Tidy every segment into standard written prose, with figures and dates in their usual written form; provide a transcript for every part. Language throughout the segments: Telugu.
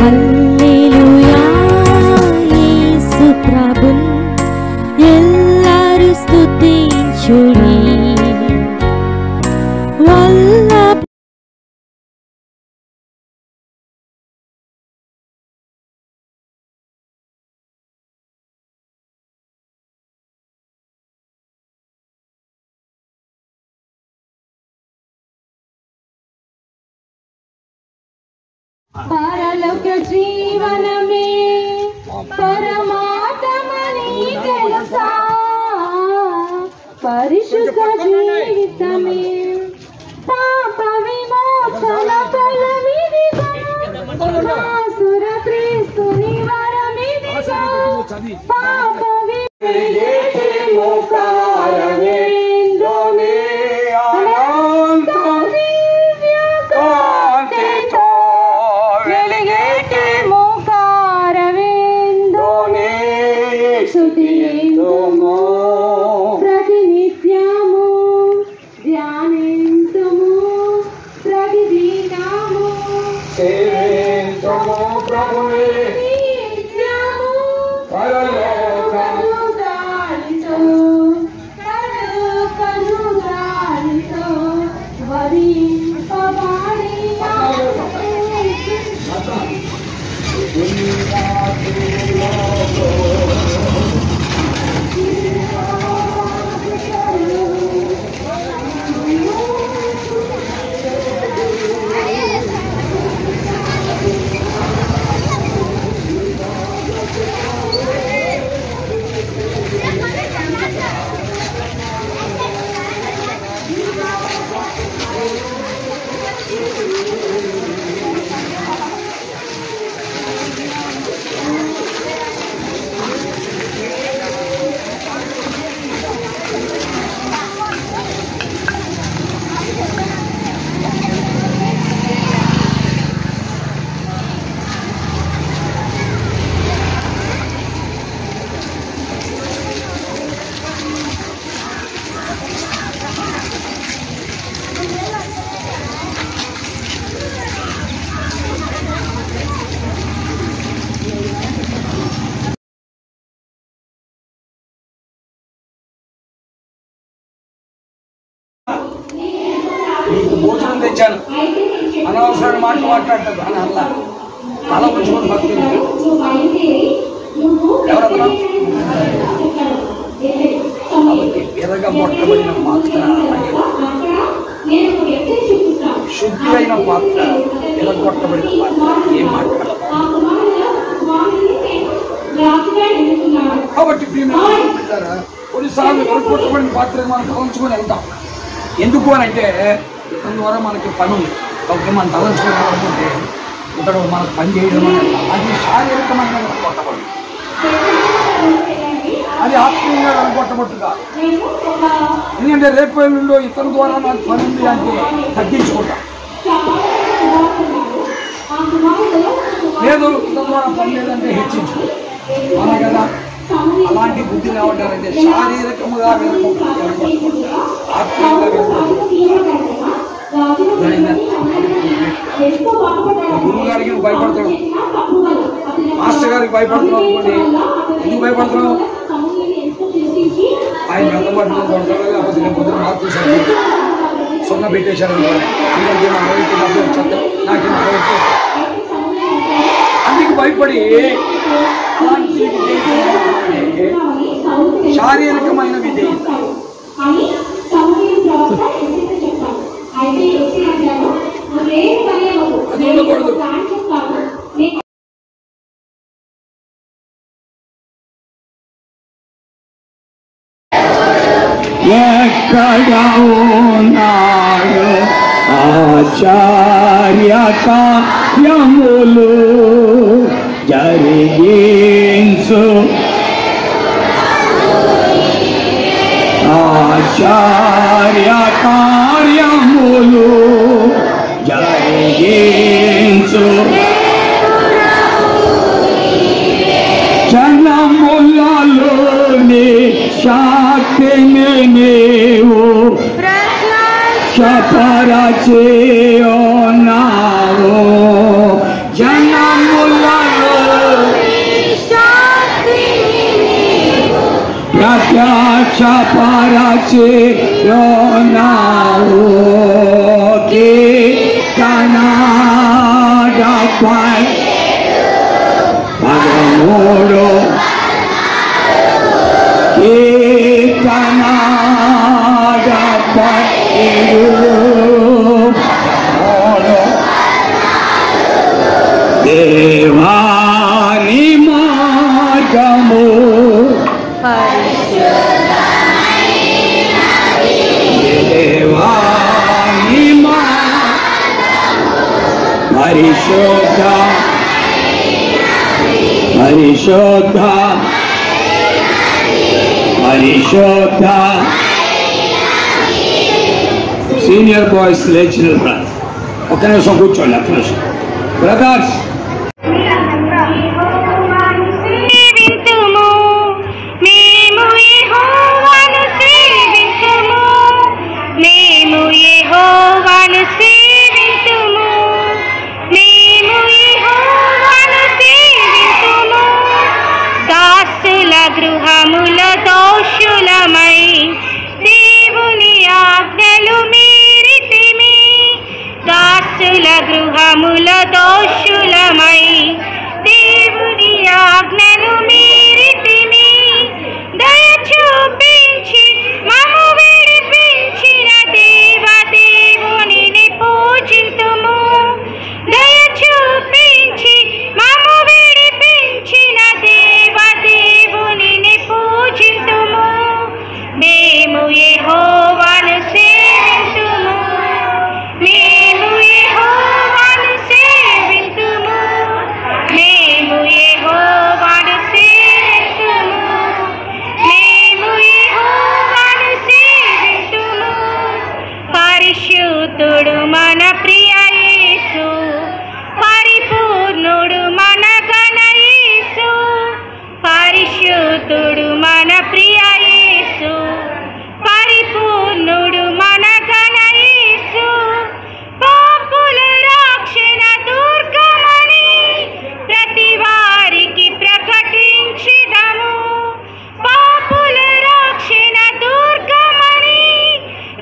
హల్లెలూయా యేసు ప్రభున్ ఎల్లరు స్తుతించుడి వల్ల పరలోక జీవనమే పరమాత్మని తెలుసా పరిశుద్ధ జీవితమే పాప విమోచన ఫలమిదిగా సుర క్రీస్తుని వరమిదిగా పాప ప్రతినిత్యము ధ్యానింతుము ప్రతిదినము సేవింతుము ప్రభువే నిత్యము పరలోకము దానితో వరింపబడి నీకు భోజనం తెచ్చాను అనవసరమైన మాటలు మాట్లాడతాడు అని అలా తల ఉంచుకొని భక్తి ఎవరన్నా కాబట్టి ఎర్రగా మొట్టబడిన పాత్ర శుద్ధి అయిన పాత్ర ఎర్రగొట్టబడిన పాత్ర ఏం మాట్లాడతారు కాబట్టి కొన్నిసార్లు ఎర్రగొట్టబడిన పాత్ర మనం తలంచుకొని వెళ్తాం. ఎందుకు అని అంటే ఇతని ద్వారా మనకి పని ఉంది కాబట్టి మనం తలంచుకొని వెళ్ళకుంటే ఇతడు మనకు పని చేయడం అది శారీరకమైన కొట్టబడి అది ఆత్మీయంగా కొట్టబట్టు కాదు. ఎందుకంటే రేపు ఎల్లుండో ఇతని ద్వారా నాకు పని ఉంది అంటే తగ్గించుకుంటాం. లేదు ఇతని ద్వారా పని లేదంటే హెచ్చించుకుంటాం. అవునా కదా? అలాంటి బుద్ధి ఏమంటారంటే శారీరకముగా ఆత్మీయంగా గురువు గారికి భయపడతాడు, మాస్టర్ గారికి భయపడుతున్నావు అనుకోండి. ఎందుకు భయపడుతున్నావు? ఆయన గందపట్టు కొడతాడు, లేకపోతే నేను పొద్దున మార్పు సొంత పెట్టేశారు అందరికీ డబ్బులు వచ్చేది నాకేం అందుకు భయపడి శారీరకమైన విధేయత అది ఉండకూడదు. ఎక్కడ ఉన్నాడు ఆచార్య కార్యములు జరిగించు ఆచార్య కార్యములు జరిగించు జనములలోని శక్తిని నీవు ప్రత్యక్షపరచియున్నావు. జనముల Chaparache Yonao Ki Kanada Pai Pagamudo Ki Kanada Pai Devani Magamu Devani Parishodha Parishodha Parishodha Senior boys lecturer brother. Okay, so good job, brothers. గృహముల దోషులమై దేవుని ఆజ్ఞలు మీరితిమి దాసుల గృహముల దోషులమై దేవుని ఆజ్ఞలు మీరితిమి దయ చూపించి మమ్ము విడిపించిన దేవదేవుని పూజింతుము దయ చూపించి మమ్ము విడిపించిన దేవదేవుని పూజింతుము మేము యెహోవాను సేవింతుము మేము యెహోవాను సేవింతుము మేము యెహోవాను సేవింతుము మేము యెహోవాను సేవింతుము పరిశుద్ధుడు మన ప్రియ యేసు పరిపూర్ణుడు మన ఘన యేసు పరిశుద్ధుడు మన ప్రియ యేసు పరిపూర్ణుడు మన ఘన యేసు పాపుల రక్షణ దుర్గమని ప్రతి వారికి ప్రకటించిదము పాపుల రక్షణ దుర్గమని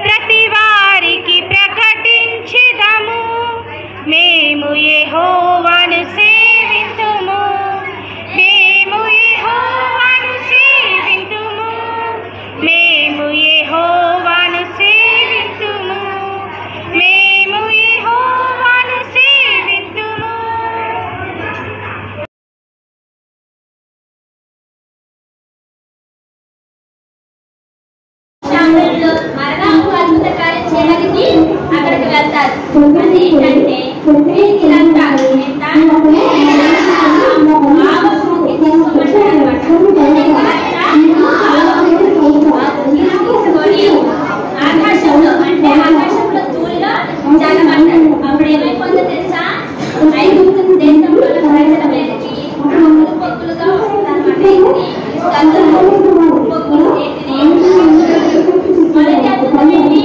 ప్రతి వారికి ప్రకటించిదము మేము యెహోవాను సేవింతుము మేము యెహోవాను సేవింతుము మేము యెహోవాను సేవింతుము మేము యెహోవాను సేవింతుము శామరులు మరణపు అద్భుత కార్యం చేయడానికి అక్కడికి వెళ్తారు. అదేంటంటే వీళ్ళంతా ఎంత ఆవశ్యకతకి తీసుకోమంటారన్నమాట. తీసుకొని ఆకాశంలో అంటే ఆకాశంలో తూలిలో జలమంటారు. అప్పుడు ఏమైపోతుందో తెలుసా? ఐగుప్తు దేశంలో ప్రజల మీదకి పొక్కులుగా వస్తుందన్నమాట. పొక్కులు ఏంటిది? మొదటి అద్భుతం ఏంటి?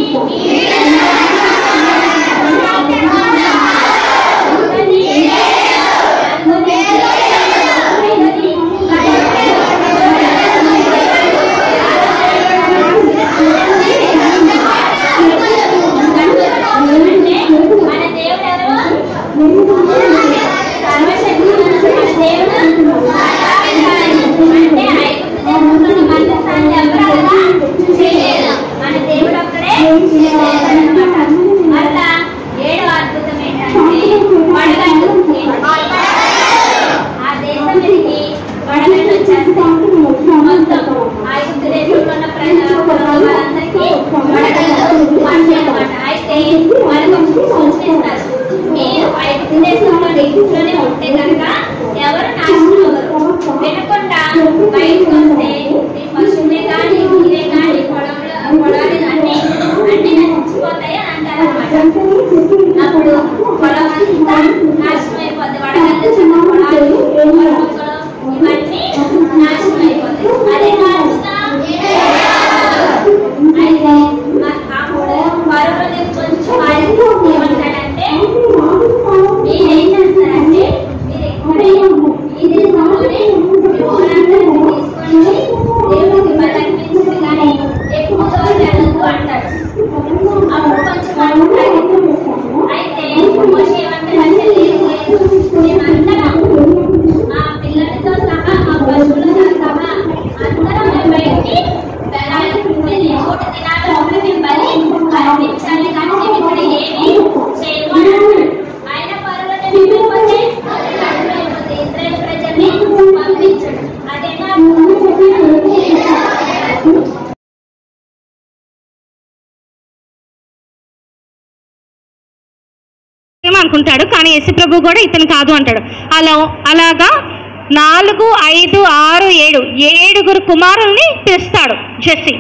అనుకుంటాడు. కానీ యేసుప్రభు కూడా ఇతను కాదు అంటాడు. అలాగా 4, 5, 6, 7 కుమారుల్ని పిలుస్తాడు జెస్సీ.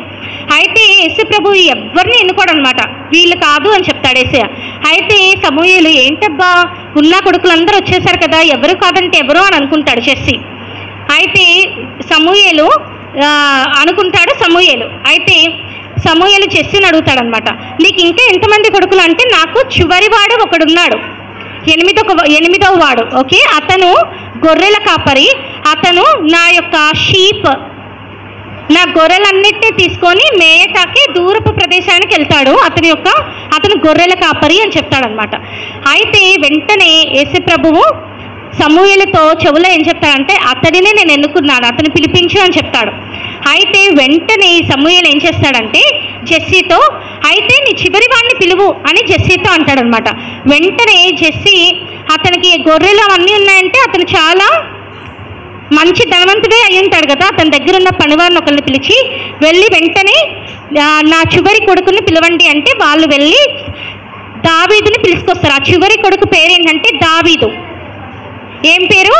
అయితే యేసుప్రభు ఎవరిని ఎన్నుకోడు అనమాట. వీళ్ళు కాదు అని చెప్తాడు యేసయ్య. అయితే సమూయేలు ఏంటబ్బా ఉన్న కొడుకులందరూ వచ్చేసారు కదా, ఎవరు కాదంటే ఎవరు అని అనుకుంటాడు జెస్సీ. అయితే సమూయేలు అనుకుంటాడు సమూయేలు. అయితే సమూయేలు జెస్సీని అడుగుతాడు అనమాట, నీకు ఇంకా ఎంతమంది కొడుకులు అంటే, నాకు చివరివాడు ఒకడున్నాడు, 8వ వాడు. ఓకే, అతను గొర్రెల కాపరి. అతను నా యొక్క షీప్, నా గొర్రెలన్నిటినీ తీసుకొని మేయటాకి దూరపు ప్రదేశానికి వెళ్తాడు. అతను గొర్రెల కాపరి అని చెప్తాడనమాట. అయితే వెంటనే యేసుప్రభువు సమూయేలుతో చెవులో ఏం చెప్తాడంటే, అతడినే నేను ఎన్నుకున్నాను, అతను పిలిపించు అని చెప్తాడు. అయితే వెంటనే సమూయేలు ఏం చేస్తాడంటే జెస్సీతో, అయితే నీ చివరి వాడిని పిలువు అని జెస్సీతో అంటాడనమాట. వెంటనే జెస్సీ, అతనికి గొర్రెలు అవన్నీ ఉన్నాయంటే అతను చాలా మంచి ధనవంతుడే అయి ఉంటాడు కదా, అతని దగ్గర ఉన్న పనివారిని ఒకరిని పిలిచి వెళ్ళి వెంటనే నా చివరి కొడుకుని పిలవండి అంటే వాళ్ళు వెళ్ళి దావీదుని పిలుచుకొస్తారు. ఆ చివరి కొడుకు పేరు ఏంటంటే దావీదు. ఏం పేరు?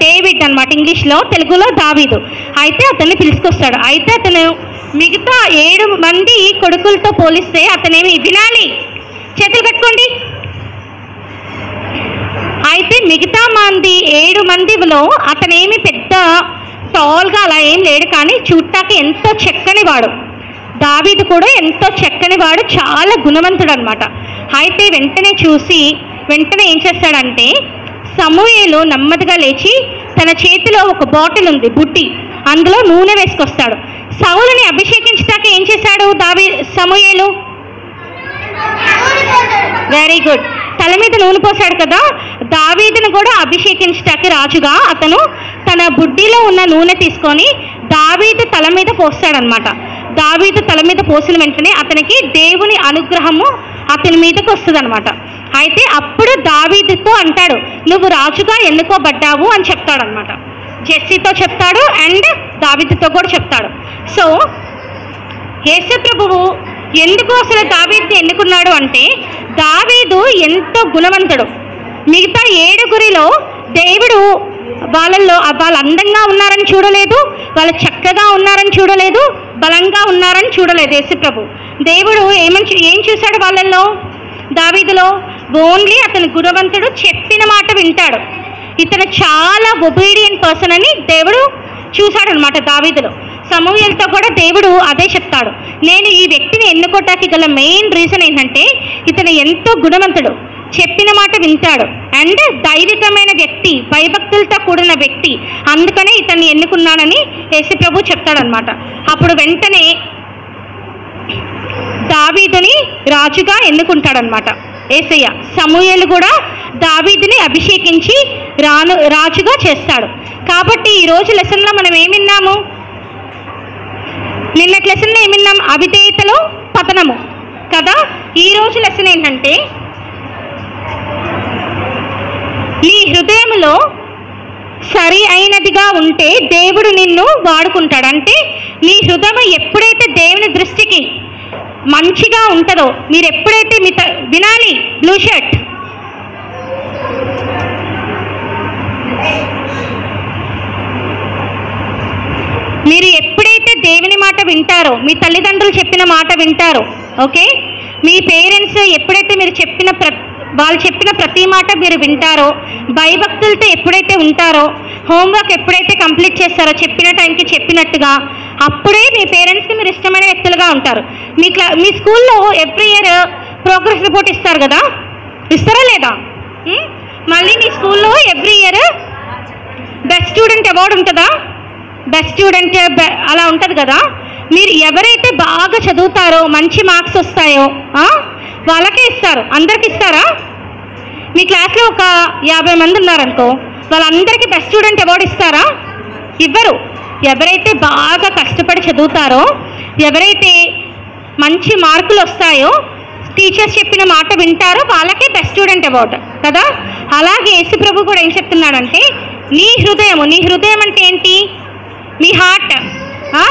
డేవిడ్ అనమాట ఇంగ్లీష్లో, తెలుగులో దావీదు. అయితే అతన్ని పిలుచుకొస్తాడు. అయితే అతను మిగతా 7 మంది కొడుకులతో పోలిస్తే అతనేమి వినాలి, చేతులు కట్టుకోండి. అయితే మిగతా 7 మందిలో అతనేమి పెద్ద టాల్గా అలా ఏం లేడు, కానీ చూడటానికి ఎంతో చక్కని వాడు. దావీదు కూడా ఎంతో చక్కని వాడు, చాలా గుణవంతుడు అనమాట. అయితే వెంటనే ఏం చేస్తాడంటే సమూయేలు నెమ్మదిగా లేచి తన చేతిలో ఒక బాటిల్ ఉంది, బుడ్డి, అందులో నూనె వేసుకొస్తాడు. సౌలుని అభిషేకించడానికి ఏం చేశాడు సమూయేలు? వెరీ గుడ్, తల మీద నూనె పోసాడు కదా. దావీదును కూడా అభిషేకించడానికి రాజుగా అతను తన బుడ్డిలో ఉన్న నూనె తీసుకొని దావీదు తల మీద పోస్తాడనమాట. దావీదు తల మీద పోసిన వెంటనే అతనికి దేవుని అనుగ్రహము అతని మీదకి వస్తుంది అనమాట. అయితే అప్పుడు దావీదుతో అంటాడు, నువ్వు రాజుగా ఎన్నుకోబడ్డావు అని చెప్తాడనమాట. జెస్సీతో చెప్తాడు అండ్ దావీదుతో కూడా చెప్తాడు. సో యేసుప్రభువు ఎందుకు అసలు దావీదుని ఎన్నుకున్నాడు అంటే, దావీదు ఎంతో గుణవంతుడు. మిగతా 7 దేవుడు వాళ్ళు అందంగా ఉన్నారని చూడలేదు, వాళ్ళు చక్కగా ఉన్నారని చూడలేదు, బలంగా ఉన్నారని చూడలేదు. యేసుప్రభు దేవుడు ఏం చూశాడు వాళ్ళల్లో? దావీదులో ఓన్లీ అతను గుణవంతుడు, చెప్పిన మాట వింటాడు, ఇతను చాలా ఒబీడియంట్ పర్సన్ అని దేవుడు చూశాడనమాట దావీదులో. సమూయేలుతో కూడా దేవుడు అదే చెప్తాడు, నేను ఈ వ్యక్తిని ఎన్నుకోవటానికి గల మెయిన్ రీజన్ ఏంటంటే ఇతను ఎంతో గుణవంతుడు, చెప్పిన మాట వింటాడు అండ్ దైవికమైన వ్యక్తి, భయభక్తులతో కూడిన వ్యక్తి, అందుకనే ఇతన్ని ఎన్నుకున్నానని యేసుప్రభు చెప్తాడనమాట. అప్పుడు వెంటనే దావీదుని రాజుగా ఎన్నుకుంటాడనమాట యేసయ్య. సమూయేలు కూడా దావీదుని అభిషేకించి రాజుగా చేస్తాడు. కాబట్టి ఈరోజు లెసన్లో మనం ఏం విన్నాము? నిన్నటి లెసన్లో ఏం విన్నాం? అవిధేయతలో పతనము కదా. ఈరోజు లెసన్ ఏంటంటే, నీ హృదయంలో సరి అయినదిగా ఉంటే దేవుడు నిన్ను వాడుకుంటాడు. అంటే నీ హృదయం ఎప్పుడైతే దేవుని దృష్టికి మంచిగా ఉంటుందో, మీరు ఎప్పుడైతే వినాలి బ్లూ షర్ట్, మీరు ఎప్పుడైతే దేవుని మాట వింటారో, మీ తల్లిదండ్రులు చెప్పిన మాట వింటారో, ఓకే, మీ పేరెంట్స్ ఎప్పుడైతే వాళ్ళు చెప్పిన ప్రతి మాట మీరు వింటారో, భయభక్తులతో ఎప్పుడైతే ఉంటారో, హోంవర్క్ ఎప్పుడైతే కంప్లీట్ చేస్తారో చెప్పిన టైంకి చెప్పినట్టుగా, అప్పుడే మీ పేరెంట్స్కి మీరు ఇష్టమైన వ్యక్తులుగా ఉంటారు. మీ స్కూల్లో ఎవ్రీ ఇయర్ ప్రోగ్రెస్ రిపోర్ట్ ఇస్తారు కదా, ఇస్తారా లేదా? మళ్ళీ మీ స్కూల్లో every year best student award ఉంటుందా? బెస్ట్ స్టూడెంట్ అలా ఉంటుంది కదా. మీరు ఎవరైతే బాగా చదువుతారో, మంచి మార్క్స్ వస్తాయో వాళ్ళకే ఇస్తారు. అందరికి ఇస్తారా? మీ క్లాస్లో ఒక 50 మంది ఉన్నారనుకో, వాళ్ళందరికీ బెస్ట్ స్టూడెంట్ అవార్డు ఇస్తారా? ఇవ్వరు. ఎవరైతే బాగా కష్టపడి చదువుతారో, ఎవరైతే మంచి మార్కులు వస్తాయో, టీచర్స్ చెప్పిన మాట వింటారో వాళ్ళకే బెస్ట్ స్టూడెంట్ అవార్డు కదా. అలాగే యేసుప్రభు కూడా ఏం చెప్తున్నాడంటే, నీ హృదయం అంటే ఏంటి? మీ హార్ట్,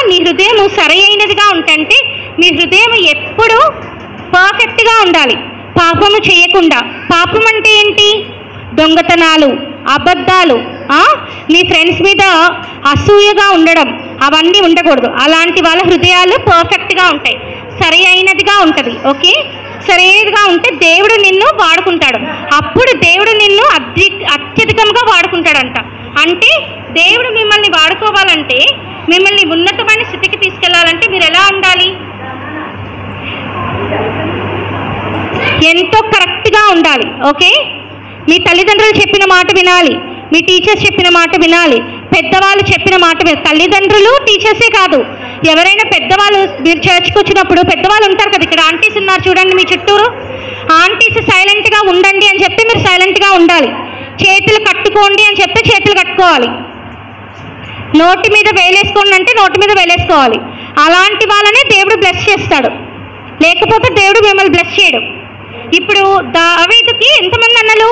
నీ హృదయం సరి అయినదిగా ఉంటే, మీ హృదయం ఎప్పుడు పర్ఫెక్ట్గా ఉండాలి. పాపము చేయకుండా. పాపం అంటే ఏంటి? దొంగతనాలు, అబద్ధాలు, మీ ఫ్రెండ్స్ మీద అసూయగా ఉండడం, అవన్నీ ఉండకూడదు. అలాంటి వాళ్ళ హృదయాలు పర్ఫెక్ట్గా ఉంటాయి, సరి అయినదిగా ఉంటుంది. ఓకే, సరైనదిగా ఉంటే దేవుడు నిన్ను వాడుకుంటాడు. అప్పుడు దేవుడు నిన్ను అత్యధికంగా వాడుకుంటాడంట. అంటే దేవుడు మిమ్మల్ని వాడుకోవాలంటే, మిమ్మల్ని ఉన్నతమైన స్థితికి తీసుకెళ్లాలంటే మీరు ఎలా ఉండాలి? ఎంతో కరెక్ట్గా ఉండాలి. ఓకే, మీ తల్లిదండ్రులు చెప్పిన మాట వినాలి, మీ టీచర్స్ చెప్పిన మాట వినాలి, పెద్దవాళ్ళు చెప్పిన మాట తల్లిదండ్రులు టీచర్సే కాదు, ఎవరైనా పెద్దవాళ్ళు, మీరు చర్చ్కి వచ్చినప్పుడు పెద్దవాళ్ళు ఉంటారు కదా, ఇక్కడ ఆంటీస్ ఉన్నారు చూడండి మీ చుట్టూరు, ఆంటీస్ సైలెంట్గా ఉండండి అని చెప్తే మీరు సైలెంట్గా ఉండాలి. చేతులు కట్టుకోండి అని చెప్తే చేతులు కట్టుకోవాలి. నోటి మీద వేలేసుకోండి అంటే నోటి మీద వేలేసుకోవాలి. అలాంటి వాళ్ళనే దేవుడు బ్లెస్ చేస్తాడు, లేకపోతే దేవుడు మిమ్మల్ని బ్లెస్ చేయడు. ఇప్పుడు దావీదుకి ఎంతమంది అన్నలు?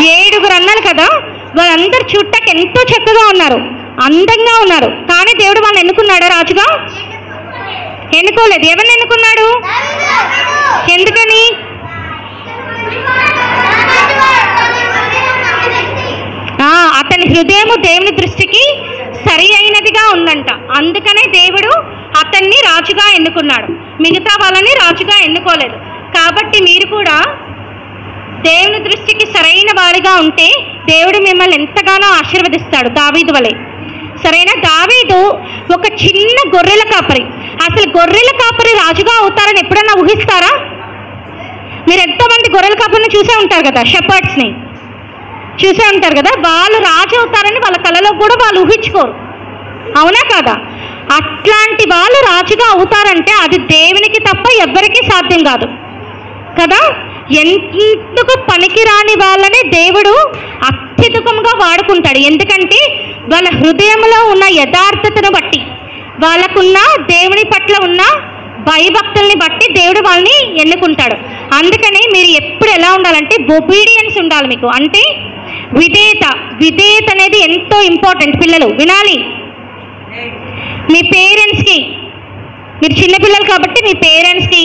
7 అన్నలు కదా. వాళ్ళందరూ చూడటానికి ఎంతో చక్కగా ఉన్నారు, అందంగా ఉన్నారు. కానీ దేవుడు వాళ్ళని ఎన్నుకున్నాడా రాజుగా? ఎన్నుకోలేదు. ఎవరిని ఎన్నుకున్నాడు? ఎందుకని? అతని హృదయము దేవుని దృష్టికి సరి అయినదిగా ఉందంట. అందుకనే దేవుడు అతన్ని రాజుగా ఎన్నుకున్నాడు, మిగతా వాళ్ళని రాజుగా ఎన్నుకోలేదు. కాబట్టి మీరు కూడా దేవుని దృష్టికి సరైన వారిగా ఉంటే దేవుడు మిమ్మల్ని ఎంతగానో ఆశీర్వదిస్తాడు, దావీదు వలె. సరైన దావీదు ఒక చిన్న గొర్రెల కాపరి. అసలు గొర్రెల కాపరి రాజుగా అవుతారని ఎప్పుడన్నా ఊహిస్తారా? మీరు ఎంతోమంది గొర్రెల కాపరిని చూసే ఉంటారు కదా, షెపర్డ్స్ని చూసే ఉంటారు కదా. వాళ్ళు రాజు అవుతారని వాళ్ళ కళలో కూడా వాళ్ళు ఊహించుకోరు, అవునా కాదా? అట్లాంటి వాళ్ళు రాజుగా అవుతారంటే అది దేవునికి తప్ప ఎవ్వరికీ సాధ్యం కాదు కదా. ఎందుకు పనికిరాని వాళ్ళని దేవుడు అత్యధికంగా వాడుకుంటాడు. ఎందుకంటే వాళ్ళ హృదయంలో ఉన్న యథార్థతను బట్టి, వాళ్ళకున్న దేవుని పట్ల ఉన్న భయభక్తుల్ని బట్టి దేవుడు వాళ్ళని ఎన్నుకుంటాడు. అందుకని మీరు ఎప్పుడు ఎలా ఉండాలంటే ఒబీడియన్స్ ఉండాలి మీకు. అంటే విధేయత అనేది ఎంతో ఇంపార్టెంట్. పిల్లలు వినాలి. మీ పేరెంట్స్కి, మీరు చిన్నపిల్లలు కాబట్టి మీ పేరెంట్స్కి,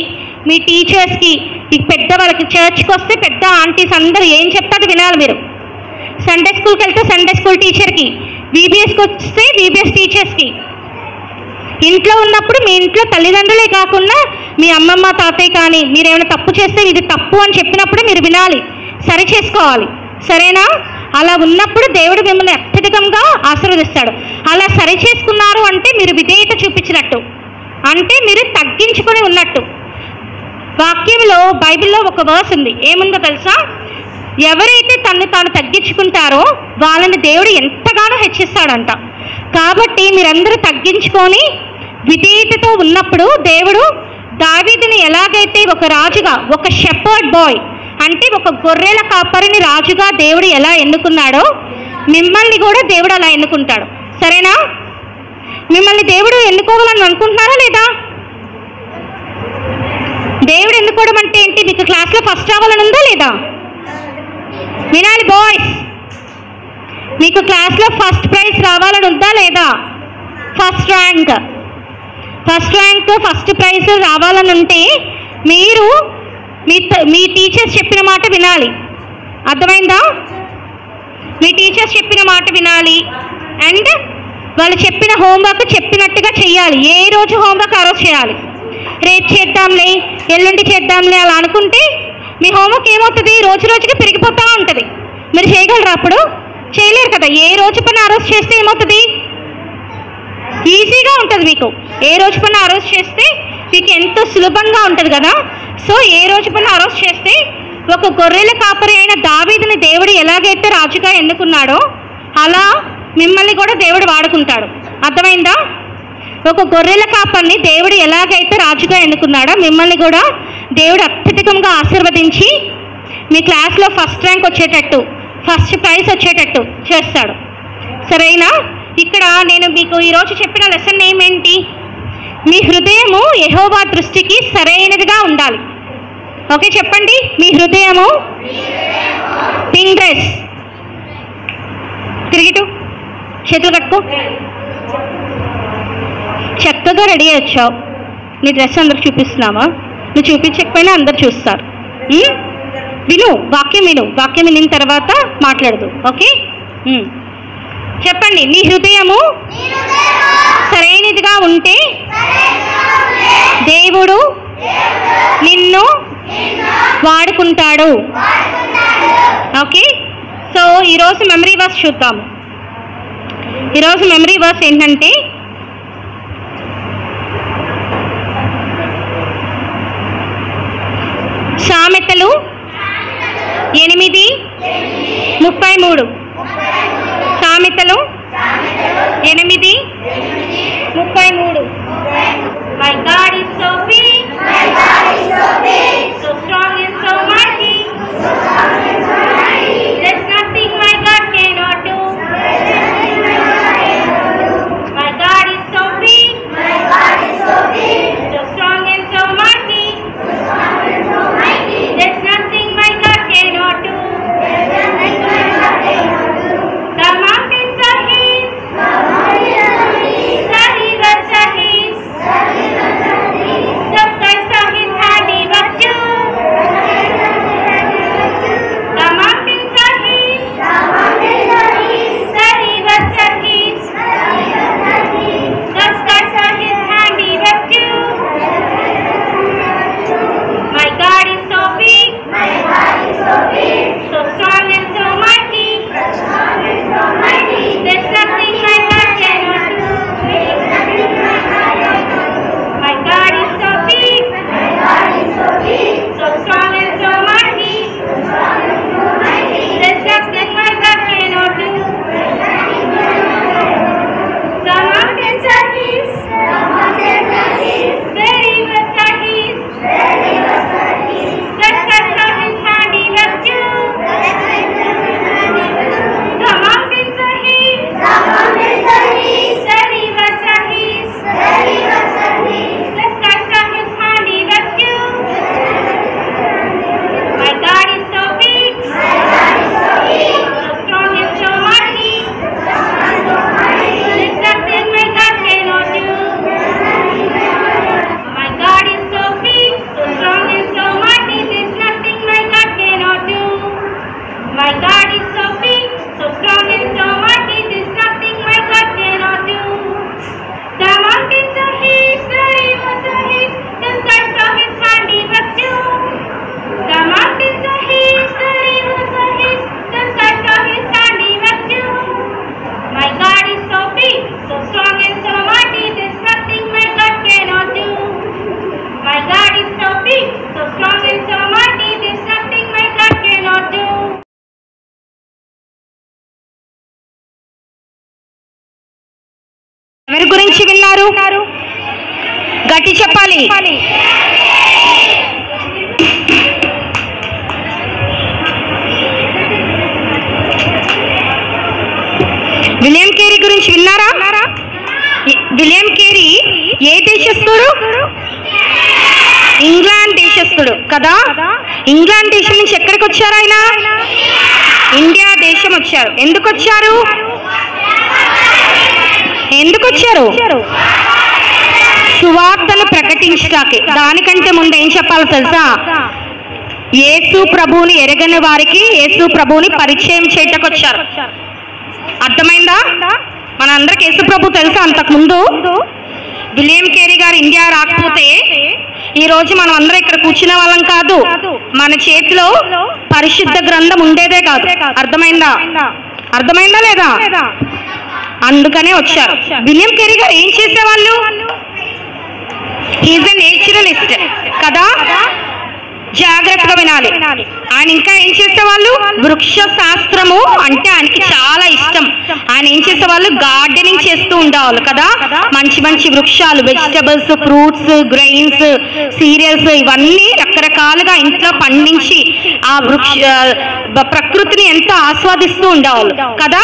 మీ టీచర్స్కి, ఈ పెద్దవాళ్ళకి, చర్చ్కి వస్తే పెద్ద ఆంటీస్ అందరూ ఏం చెప్తారో వినాలి మీరు. సండే స్కూల్కి వెళ్తే సండే స్కూల్ టీచర్కి, VBSకి వస్తే VBS టీచర్స్కి, ఇంట్లో ఉన్నప్పుడు మీ ఇంట్లో తల్లిదండ్రులే కాకుండా మీ అమ్మమ్మ తాతయ్య కానీ మీరేమైనా తప్పు చేస్తే ఇది తప్పు అని చెప్పినప్పుడు మీరు వినాలి, సరి చేసుకోవాలి. సరేనా? అలా ఉన్నప్పుడు దేవుడు మిమ్మల్ని అత్యధికంగా ఆశీర్వదిస్తాడు. అలా సరి చేసుకున్నారు అంటే మీరు విధేయత చూపించినట్టు, అంటే మీరు తగ్గించుకొని ఉన్నట్టు. వాక్యంలో బైబిల్లో ఒక వర్స్ ఉంది, ఏముందో తెలుసా? ఎవరైతే తను తాను తగ్గించుకుంటారో వాళ్ళని దేవుడు ఎంతగానో హెచ్చిస్తాడంట. కాబట్టి మీరందరూ తగ్గించుకొని విధేయతతో ఉన్నప్పుడు దేవుడు దావీదుని ఎలాగైతే ఒక రాజుగా, ఒక షెపర్డ్ బాయ్ అంటే ఒక గొర్రెల కాపరిని రాజుగా దేవుడు ఎలా ఎన్నుకున్నాడో మిమ్మల్ని కూడా దేవుడు అలా ఎన్నుకుంటాడు. సరేనా? మిమ్మల్ని దేవుడు ఎన్నుకోవాలని అనుకుంటున్నారా లేదా? దేవుడు ఎన్నుకోవడం అంటే ఏంటి? మీకు క్లాస్లో ఫస్ట్ రావాలని ఉందా లేదా? వినాలి బాయ్స్, మీకు క్లాస్లో ఫస్ట్ ప్రైజ్ రావాలని ఉందా లేదా? ఫస్ట్ ర్యాంక్, ఫస్ట్ ప్రైజ్ రావాలని ఉంటే మీరు మీ టీచర్స్ చెప్పిన మాట వినాలి. అర్థమైందా? మీ టీచర్స్ చెప్పిన మాట వినాలి. అండ్ వాళ్ళు చెప్పిన హోంవర్క్ చెప్పినట్టుగా చెయ్యాలి. ఏ రోజు హోంవర్క్ ఆ రోజు చేయాలి. రేపు చేద్దాంలే, ఎల్లుండి చేద్దాంలే అలా అనుకుంటే మీ హోంవర్క్ ఏమవుతుంది? రోజు రోజుకి పెరిగిపోతూ ఉంటుంది. మీరు చేయగలరా? అప్పుడు చేయలేరు కదా. ఏ రోజు పని ఆ రోజు చేస్తే ఏమవుతుంది? ఈజీగా ఉంటుంది మీకు. ఏ రోజు పని ఆ రోజు చేస్తే మీకు ఎంతో సులభంగా ఉంటుంది కదా. సో ఏ రోజు పని ఆ రోజు చేస్తే ఒక గొర్రెల కాపరి అయిన దావీదుని దేవుడు ఎలాగైతే రాజుగా ఎన్నుకున్నాడో అలా మిమ్మల్ని కూడా దేవుడు వాడుకుంటాడు. అర్థమైందా? ఒక గొర్రెల కాపరిని దేవుడు ఎలాగైతే రాజుగా ఎన్నుకున్నాడో మిమ్మల్ని కూడా దేవుడు అత్యధికంగా ఆశీర్వదించి మీ క్లాస్లో ఫస్ట్ ర్యాంక్ వచ్చేటట్టు, ఫస్ట్ ప్రైజ్ వచ్చేటట్టు చేస్తాడు. సరేనా? ఇక్కడ నేను మీకు ఈరోజు చెప్పిన లెసన్ ఏమేంటి? మీ హృదయము యెహోవా దృష్టికి సరైనదిగా ఉండాలి. ఓకే, చెప్పండి. మీ హృదయము పింక్ డ్రెస్, తిరిగిటు చేతులు కట్టుకో. చక్కగా రెడీ అయ్యి వచ్చావు. నీ డ్రెస్ అందరికి చూపిస్తున్నామా? నువ్వు చూపించకపోయినా అందరు చూస్తారు. విను, వాక్యం విను. వాక్యం వినిన తర్వాత మాట్లాడదు. ఓకే, చెప్పండి. నీ హృదయము సరైనదిగా ఉంటే దేవుడు నిన్ను వాడుకుంటాడు. ఓకే, సో ఈరోజు మెమరీ వర్స్ చూద్దాము. ఈరోజు మెమరీ వర్స్ ఏంటంటే సామెతలు 8:33. సామెతలు 8:33. My God is so big, so strong and so mighty. There's nothing my God cannot do. My God is so big, so strong and so mighty. There's nothing my God cannot do. The mountains are His, the rivers are His, the skies are His handiwork too. The mountains are His, the rivers are His, the skies are His handiwork too. My God is so big, so strong and so mighty. There's nothing my God cannot do. My God is so big, so strong and so mighty. There's nothing my God cannot do. The mountains are His, the rivers are His, the skies are His handiwork too. The mountains are His, the rivers are His, the skies are His handiwork too. My God is so big, so strong and so mighty. There's nothing my God cannot do. My God is so big, so strong and so mighty. There's nothing my God cannot do. My God is so big, so strong and so mighty. There's nothing my God cannot do. The mountains are His, the rivers are His, the skies are His handiwork too. The mountains are His, the rivers are His, the skies are His handiwork too. My God is so big, so strong and so mighty. There's nothing my God cannot do. My God is so big, so strong and so mighty. There's nothing my God cannot do. ఎవరి గురించి విన్నారు? గట్టి చెప్పాలి. విలియం కేరీ గురించి విన్నారా? విలియం కేరీ ఏ దేశస్థుడు? ఇంగ్లాండ్ దేశస్థుడు కదా. ఇంగ్లాండ్ దేశం నుంచి ఎక్కడికి వచ్చారు ఆయన? ఇండియా దేశం వచ్చారు. ఎందుకు వచ్చారు? సువార్తను ప్రకటించడానికి. దానికంటే ముందు ఏం చెప్పాలో తెలుసా? యేసు ప్రభువుని ఎరగని వారికి యేసు ప్రభువుని పరిచయం చేయటకు వచ్చారు. అర్థమైందా? మనందరికి యేసు ప్రభు తెలుసా? అంతకుముందు విలియం కేరీ గారు ఇండియా రాకపోతే ఈ రోజు మనం అందరం ఇక్కడ కూర్చునే వాళ్ళం కాదు. మన చేతిలో పరిశుద్ధ గ్రంథం ఉండేదే కాదు. అర్థమైందా లేదా? అందుకనే వచ్చారు. విలియం కేరీ గారు ఏం చేసేవాళ్ళు? హీజ్ ఎ నేచురలిస్ట్ కదా. జాగ్రత్తగా వినాలి. ఆయన ఇంకా ఏం చేసేవాళ్ళు? వృక్ష శాస్త్రము అంటే ఆయనకి చాలా ఇష్టం. ఆయన ఏం చేసేవాళ్ళు? గార్డెనింగ్ చేస్తూ ఉండేవాళ్ళు కదా. మంచి మంచి వృక్షాలు, వెజిటబుల్స్, ఫ్రూట్స్, గ్రెయిన్స్, సీరియల్స్ ఇవన్నీ రకరకాలుగా ఇంట్లో పండించి ఆ ప్రకృతిని ఎంతో ఆస్వాదిస్తూ ఉండేవాళ్ళు కదా.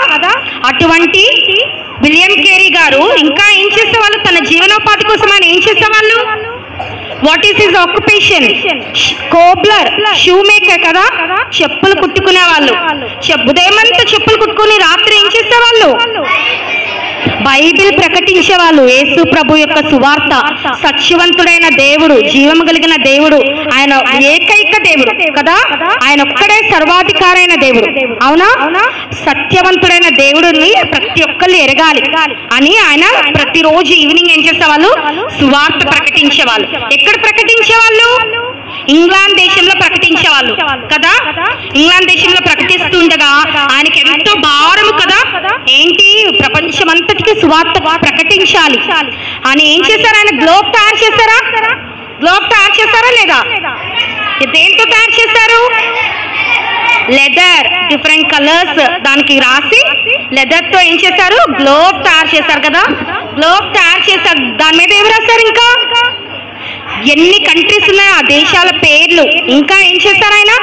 అటువంటి విలియం కేరీ గారు ఇంకా ఏం చేసేవాళ్ళు? తన జీవనోపాధి కోసం ఆయన ఏం చేసేవాళ్ళు? What is his occupation? Cobbler, shoe maker కదా. చెప్పులు కుట్టుకునే వాళ్ళు. ఉదయమంతా చెప్పులు కుట్టుకుని రాత్రి ఏం చేసేవాళ్ళు? బైబిల్ ప్రకటించే వాళ్ళు, యేసు ప్రభు యొక్క సువార్త, సత్యవంతుడైన దేవుడు, జీవము కలిగిన దేవుడు, ఆయన ఏకైక దేవుడు కదా, ఆయన ఒక్కడే సర్వాధికారైన దేవుడు. అవునా? సత్యవంతుడైన దేవుడిని ప్రతి ఒక్కళ్ళు ఎరగాలి అని ఆయన ప్రతిరోజు ఈవినింగ్ ఏం చేసేవాళ్ళు? సువార్త ప్రకటించేవాళ్ళు. ఎక్కడ ప్రకటించేవాళ్ళు? ఇంగ్లాండ్ దేశంలో ప్రకటించేవాళ్ళు కదా. ఇంగ్లాండ్ దేశంలో ప్రకటిస్తుండగా ఆయనకి ఎంతో భారము కదా, ఏంటి ప్రపంచమంతటికి సువార్త ప్రకటించాలి అని ఏం చేశారు? ఆయన గ్లోబ్ తయారు చేశారా? గ్లోబ్ తయారు చేశారా లేదా? దేంతో తయారు చేశారు? లెదర్, డిఫరెంట్ కలర్స్ దానికి రాసి లెదర్ తో ఏం చేశారు? గ్లోబ్ తయారు చేశారు కదా. గ్లోబ్ తయారు చేశారు, దాని మీద ఏమి రాశారు? ఇంకా ఎన్ని కంట్రీస్ ఉన్నాయో ఆ దేశాల పేర్లు, ఇంకా ఏం చేశారు ఆయన?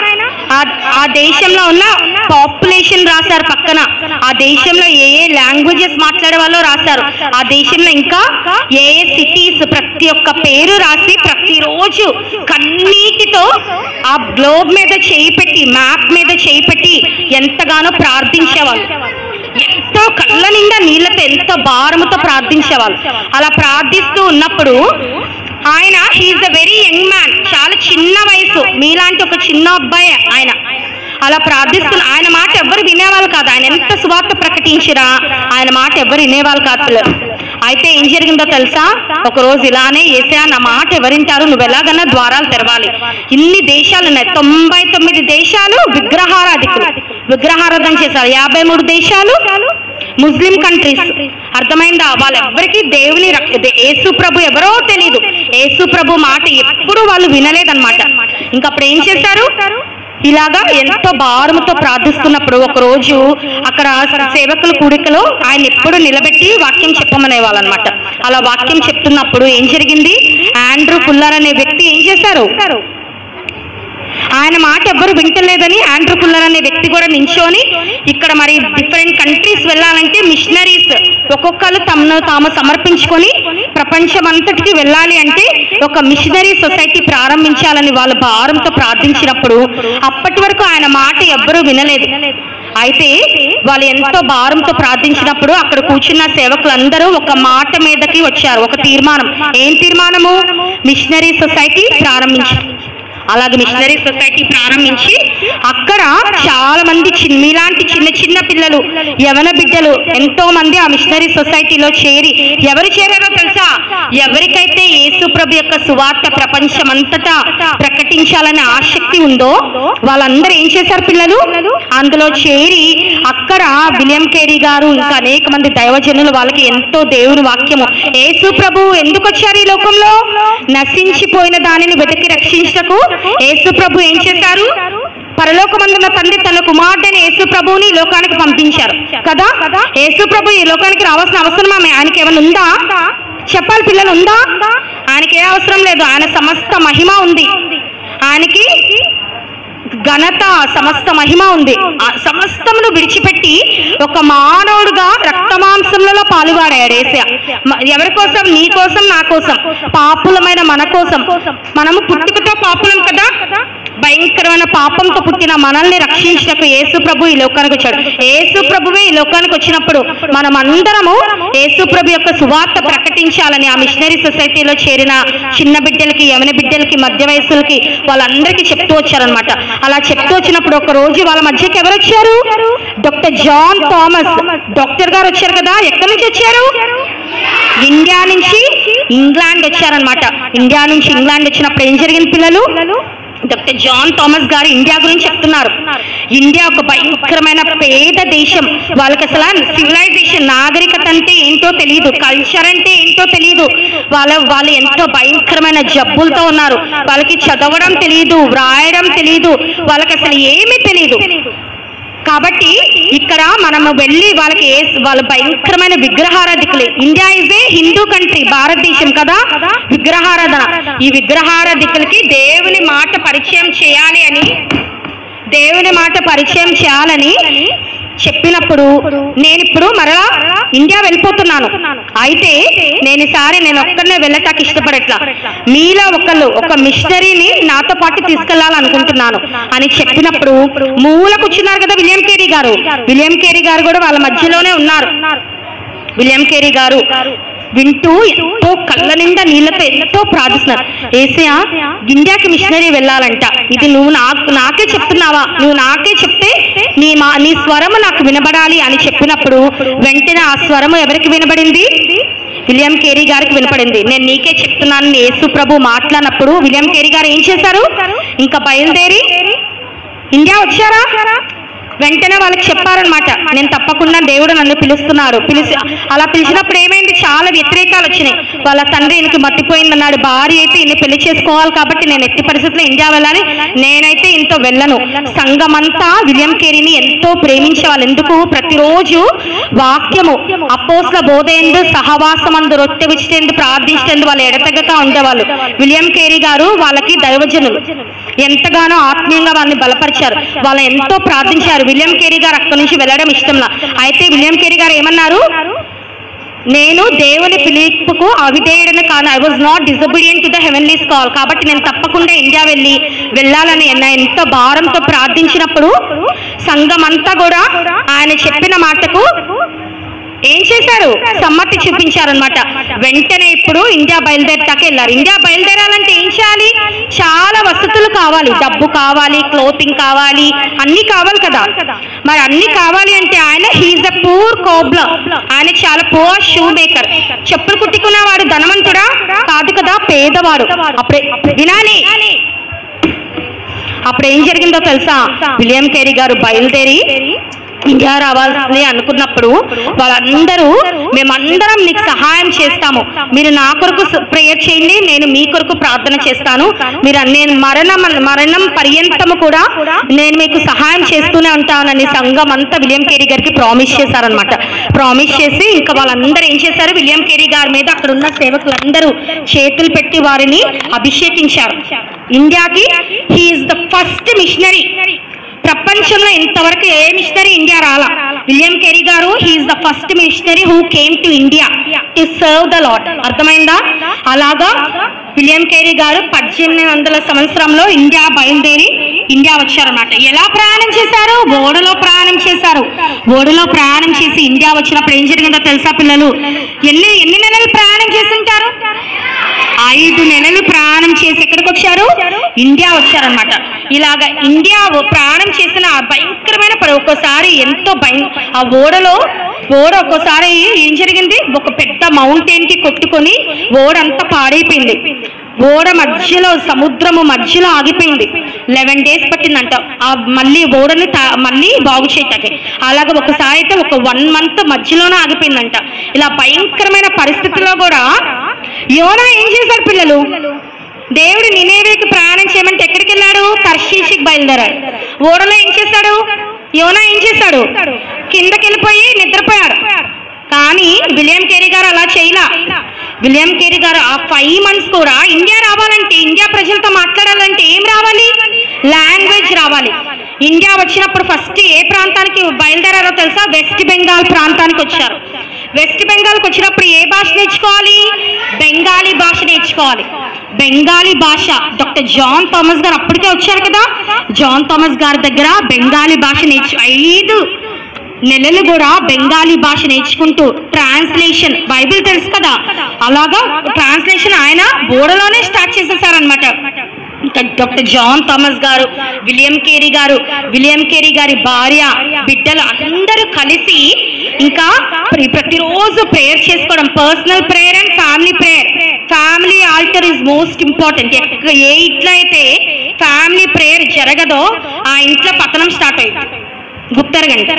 ఆ దేశంలో ఉన్న పాపులేషన్ రాశారు పక్కన, ఆ దేశంలో ఏ ఏ లాంగ్వేజెస్ మాట్లాడే వాళ్ళు రాశారు, ఆ దేశంలో ఇంకా ఏ ఏ సిటీస్, ప్రతి ఒక్క పేరు రాసి ప్రతిరోజు కన్నీటితో ఆ గ్లోబ్ మీద చేయి పెట్టి, మ్యాప్ మీద చేయి పెట్టి ఎంతగానో ప్రార్థించేవాళ్ళు. ఎంతో కళ్ళ నిండా నీళ్ళతో, ఎంతో భారముతో ప్రార్థించేవాళ్ళు. అలా ప్రార్థిస్తూ ఉన్నప్పుడు ఆయన, he is the very young man, చాలా చిన్న వయసు, మీలాంటి ఒక చిన్న అబ్బాయి ఆయన. అలా ప్రార్థిస్తున్న ఆయన మాట ఎవ్వరు వినేవాళ్ళు కాదు. ఆయన ఎంత సువార్త ప్రకటించిరా ఆయన మాట ఎవ్వరు వినేవాళ్ళు కాదు పిల్లలు. అయితే ఏం జరిగిందో తెలుసా? ఒక రోజు ఇలానే యేసయ్య నా మాట ఎవరింటారు, నువ్వు ఎలాగన్నా ద్వారాలు తెరవాలి. ఇన్ని దేశాలు ఉన్నాయి, 99 దేశాలు విగ్రహారాధన చేశారు. 53 దేశాలు ముస్లిం కంట్రీస్. అర్థమైందా? వాళ్ళెవ్వరికీ దేవుని యేసు ప్రభు ఎవరో తెలియదు, యేసు ప్రభు మాట ఎప్పుడు వాళ్ళు వినలేదన్నమాట. ఇంకప్పుడు ఏం చేశారు? ఇలాగా ఎంతో భారముతో ప్రార్థిస్తున్నప్పుడు ఒక రోజు అక్కడ సేవకుల కూడికలో ఆయన ఎప్పుడు నిలబెట్టి వాక్యం చెప్పమనే వాళ్ళనమాట. అలా వాక్యం చెప్తున్నప్పుడు ఏం జరిగింది? ఆండ్రూ ఫుల్లర్ అనే వ్యక్తి ఏం చేశారు? ఆయన మాట ఎవ్వరు వింటలేదని ఆండ్రూ ఫుల్లర్ అనే వ్యక్తి కూడా నించోని, ఇక్కడ మరి డిఫరెంట్ కంట్రీస్ వెళ్ళాలంటే మిషనరీస్ ఒక్కొక్కరు తాము సమర్పించుకొని ప్రపంచం అంతటికి వెళ్ళాలి అంటే ఒక మిషనరీ సొసైటీ ప్రారంభించాలని వాళ్ళు భారంతో ప్రార్థించినప్పుడు అప్పటి వరకు ఆయన మాట ఎవ్వరూ వినలేదు. అయితే వాళ్ళు ఎంతో భారంతో ప్రార్థించినప్పుడు అక్కడ కూర్చున్న సేవకులందరూ ఒక మాట మీదకి వచ్చారు, ఒక తీర్మానం. ఏం తీర్మానము? మిషనరీ సొసైటీ ప్రారంభించారు. అలాగే మిషనరీ సొసైటీ ప్రారంభించి అక్కడ చాలా మంది మీలాంటి చిన్న చిన్న పిల్లలు, యవన బిడ్డలు ఎంతో మంది ఆ మిషనరీ సొసైటీలో చేరి, ఎవరు చేరారో తెలుసా? ఎవరికైతే యేసు ప్రభు యొక్క సువార్త ప్రపంచం అంతటా ప్రకటించాలనే ఆసక్తి ఉందో వాళ్ళందరూ ఏం చేశారు పిల్లలు? అందులో చేరి అక్కడ విలియం కేరీ గారు ఇంకా అనేక మంది దైవజనులు వాళ్ళకి ఎంతో దేవుని వాక్యము, యేసు ప్రభు ఎందుకు వచ్చారు ఈ లోకంలో? నశించిపోయిన దానిని వెతికి రక్షించటకు యేసు ప్రభు ఏం చేశారు? పరలోకమందున్న తండ్రి తన కుమారుడైన యేసు ప్రభువుని లోకానికి పంపించారు కదా. యేసు ప్రభు ఈ లోకానికి రావాల్సిన అవసరం ఆయనకి ఏమైనా ఉందా? చెప్పాలి పిల్లలు, ఉందా? ఆయనకి ఏ అవసరం లేదు. ఆయన సమస్త మహిమ ఉంది, ఆయనకి ఘనత, సమస్త మహిమ ఉంది. సమస్తమును విడిచిపెట్టి ఒక మానవుడుగా రక్తమాంసములలో పాలుగాడాడు యేసయ్య. ఎవరి కోసం? నీ కోసం, నా కోసం, పాపులమైన మన కోసం. మనము పుట్టుకతో పాపులం కదా, భయంకరమైన పాపంతో పుట్టిన మనల్ని రక్షించటకు యేసు ప్రభు ఈ లోకానికి వచ్చాడు. యేసు ప్రభువే ఈ లోకానికి వచ్చినప్పుడు మనం అందరము యేసు ప్రభు యొక్క సువార్త ప్రకటించాలని ఆ మిషనరీ సొసైటీలో చేరిన చిన్న బిడ్డలకి, యవన బిడ్డలకి, మధ్య వయసులకి వాళ్ళందరికీ చెప్తూ వచ్చారనమాట. అలా చెప్తూ వచ్చినప్పుడు ఒక రోజు వాళ్ళ మధ్యకి ఎవరు వచ్చారు? డాక్టర్ జాన్ థామస్ డాక్టర్ గారు వచ్చారు కదా. ఎక్కడి నుంచి వచ్చారు? ఇండియా నుంచి ఇంగ్లాండ్ వచ్చారనమాట. ఇండియా నుంచి ఇంగ్లాండ్ వచ్చినప్పుడు ఏం జరిగింది పిల్లలు? డాక్టర్ జాన్ థామస్ గారు ఇండియా గురించి చెప్తున్నారు. ఇండియా ఒక భయంకరమైన పేద దేశం. వాళ్ళకి అసలు సివిలైజేషన్, నాగరికత అంటే ఏంటో తెలియదు, కల్చర్ అంటే ఏంటో తెలియదు. వాళ్ళు ఎంతో భయంకరమైన జబ్బులతో ఉన్నారు. వాళ్ళకి చదవడం తెలియదు, వ్రాయడం తెలియదు, వాళ్ళకి అసలు ఏమీ తెలియదు. కాబట్టి ఇక్కడ మనము వెళ్ళి వాళ్ళ భయంకరమైన విగ్రహారాధికులే. India is a Hindu country, భారతదేశం కదా, విగ్రహారాధన. ఈ విగ్రహారాధికులకి దేవుని మాట పరిచయం చేయాలని చెప్పినప్పుడు నేనిప్పుడు మరలా ఇండియా వెళ్ళిపోతున్నాను. అయితే నేను ఒక్కనే వెళ్ళటానికి ఇష్టపడట్లా. మీలో ఒక మిషనరీని నాతో పాటు తీసుకెళ్లాలనుకుంటున్నాను అని చెప్పినప్పుడు మూల కూర్చున్నారు కదా విలియం కేరీ గారు. విలియం కేరీ గారు కూడా వాళ్ళ మధ్యలోనే ఉన్నారు. విలియం కేరీ గారు వింటూ ఎంతో కళ్ళ నిండా నీళ్ళతో ఎంతో ప్రార్థిస్తున్నారు. ఏసయ్య, ఇండియాకి మిషనరీ వెళ్ళాలంట, ఇది నువ్వు నాకే చెప్తున్నావా? నువ్వు నాకే చెప్తే నీ స్వరము నాకు వినబడాలి అని చెప్పినప్పుడు వెంటనే ఆ స్వరము ఎవరికి వినబడింది? విలియం కేరీ గారికి వినపడింది. నేను నీకే చెప్తున్నాను యేసు ప్రభు మాట్లాడినప్పుడు విలియం కేరీ గారు ఏం చేశారు? ఇంకా బయలుదేరి ఇండియా వచ్చారా? వెంటనే వాళ్ళకి చెప్పారనమాట, నేను తప్పకుండా దేవుడు నన్ను పిలుస్తున్నాడు. అలా పిలిచినప్పుడు ఏమైంది? చాలా వ్యతిరేకాలు వచ్చినాయి. వాళ్ళ తండ్రి ఈయనకి మర్తిపోయిందన్నాడు, భార్య అయితే ఈయన పెళ్లి చేసుకోవాలి కాబట్టి నేను ఎట్టి పరిస్థితుల్లో ఇండియా వెళ్ళాలి, నేనైతే ఇంతో వెళ్ళను. సంఘమంతా విలియం కేరీని ఎంతో ప్రేమించేవాళ్ళు. ఎందుకు? ప్రతిరోజు వాక్యము అపోస్తల బోధ ఎందు సహవాసమందు రొట్టె విచ్చిటేందు ప్రార్థించేందు వాళ్ళు ఎడతెగక ఉండేవాళ్ళు. విలియం కేరీ గారు వాళ్ళకి దైవజనులు, ఎంతగానో ఆత్మీయంగా వాళ్ళని బలపరిచారు. వాళ్ళు ఎంతో ప్రార్థించారు. విలియం కేరీ గారు అక్కడి నుంచి వెళ్ళడం ఇష్టంలా. అయితే విలియం కేరీ గారు ఏమన్నారు? నేను దేవుని పిలుపుకు అవిధేయుడని కాను, I was not disobedient to the heavenlies call. కాబట్టి నేను తప్పకుండా ఇండియా వెళ్ళాలని ఎంతో భారంతో ప్రార్థించినప్పుడు సంఘం అంతా కూడా ఆయన చెప్పిన మాటకు ఏం చేశారు? సమ్మతి చూపించారనమాట. వెంటనే ఇప్పుడు ఇండియా బయలుదేరటాకే వెళ్ళారు. ఇండియా బయలుదేరాలంటే ఏం చేయాలి? చాలా వసతులు కావాలి, డబ్బు కావాలి, క్లోతింగ్ కావాలి, అన్ని కావాలి కదా. మరి అన్ని కావాలి అంటే ఆయన హీఈస్ ద పూర్ కోబ్లర్, ఆయన చాలా పూర్ షూ మేకర్. చెప్పులు కుట్టుకున్నవాడు ధనవంతుడా? కాదు కదా, పేదవాడు. అప్పుడే వినాలి. అప్పుడు ఏం జరిగిందో తెలుసా? విలియం కేరీ గారు బయలుదేరి ఇండియా రావాల్సింది అనుకున్నప్పుడు వాళ్ళందరూ మేమందరం నీకు సహాయం చేస్తాము, మీరు నా కొరకు ప్రేయర్ చేయండి, నేను మీ కొరకు ప్రార్థన చేస్తాను, నేను మరణం పర్యంతము కూడా నేను మీకు సహాయం చేస్తూనే ఉంటానని సంఘం అంతా విలియం కేరీ గారికి ప్రామిస్ చేశారనమాట. ప్రామిస్ చేసి ఇంకా వాళ్ళందరూ ఏం చేశారు? విలియం కేరీ గారి మీద అక్కడ ఉన్న సేవకులందరూ చేతులు పెట్టి వారిని అభిషేకించారు. ఇండియాకి హీఈస్ ద ఫస్ట్ మిషనరీ. ప్రపంచంలో ఇంతవరకు ఏ మిషనరీ ఇండియా రాలా. విలియం కేరీ గారు he is the first missionary who came to India to serve the Lord. అర్థమైందా? అలాగా విలియం కేరీ గారు 1800 సంవత్సరంలో ఇండియా బయలుదేరి ఇండియా వచ్చారన్నమాట. ఎలా ప్రయాణం చేశారు? ఓడలో ప్రయాణం చేశారు. ఓడలో ప్రయాణం చేసి ఇండియా వచ్చినప్పుడు ఏం జరిగిందో తెలుసా పిల్లలు? ఎన్ని నెలలు ప్రయాణం చేసి ఉంటారు? 5 నెలలు ప్రయాణం చేసి ఎక్కడికి వచ్చారు? ఇండియా వచ్చారనమాట. ఇలాగా ఇండియా ప్రయాణం చేసిన భయంకరమైన ఒక్కోసారి ఎంతో ఆ ఓడ ఒక్కోసారి ఏం జరిగింది? ఒక పెద్ద మౌంటైన్ కి కొట్టుకొని ఓడంతా పాడైపోయింది. ఓడ మధ్యలో సముద్రము మధ్యలో ఆగిపోయింది. 11 days పట్టిందంట మళ్ళీ ఓడని మళ్ళీ బాగు చేయటానికి. అలాగే ఒకసారి అయితే ఒక 1 month మధ్యలోనే ఆగిపోయిందంట. ఇలా భయంకరమైన పరిస్థితుల్లో కూడా యోనా ఏం చేశారు పిల్లలు? దేవుడు నినేవేకి ప్రయాణం చేయమంటే ఎక్కడికి వెళ్ళాడు? తర్షీషికి బయలుదేరాడు. ఓడలో ఏం చేశాడు? యోనా ఏం చేశాడు? కిందకి వెళ్ళిపోయి నిద్రపోయాడు. కానీ విలియం కేరీ గారు అలా చేయలా. విలియం కేరీ గారు ఆ 5 months కూడా ఇండియా రావాలంటే, ఇండియా ప్రజలతో మాట్లాడాలంటే ఏం రావాలి? లాంగ్వేజ్ రావాలి. ఇండియా వచ్చినప్పుడు ఫస్ట్ ఏ ప్రాంతానికి బయలుదేరారో తెలుసా? వెస్ట్ బెంగాల్ ప్రాంతానికి వచ్చారు. వెస్ట్ బెంగాల్కి వచ్చినప్పుడు ఏ భాష నేర్చుకోవాలి? బెంగాలీ భాష నేర్చుకోవాలి. బెంగాలీ భాష డాక్టర్ జాన్ థామస్ గారు అప్పటికే వచ్చారు కదా. జాన్ థామస్ గారి దగ్గర బెంగాలీ భాష 5 నెలలు కూడా బెంగాలీ భాష నేర్చుకుంటూ ట్రాన్స్లేషన్, బైబిల్ తెలుసు కదా, అలాగా ట్రాన్స్లేషన్ ఆయన ఓడలోనే స్టార్ట్ చేసేసారనమాట. Doctor John Thomas garu, William Carey గారి భార్య, బిడ్డలు అందరూ కలిసి ఇంకా ప్రతిరోజు ప్రేయర్ చేసుకోవడం. Personal prayer and family prayer. Family altar is most important. ఏ ఇంట్లో అయితే ఫ్యామిలీ ప్రేయర్ జరగదో ఆ ఇంట్లో పతనం స్టార్ట్ అయింది. గుర్తెరగండి,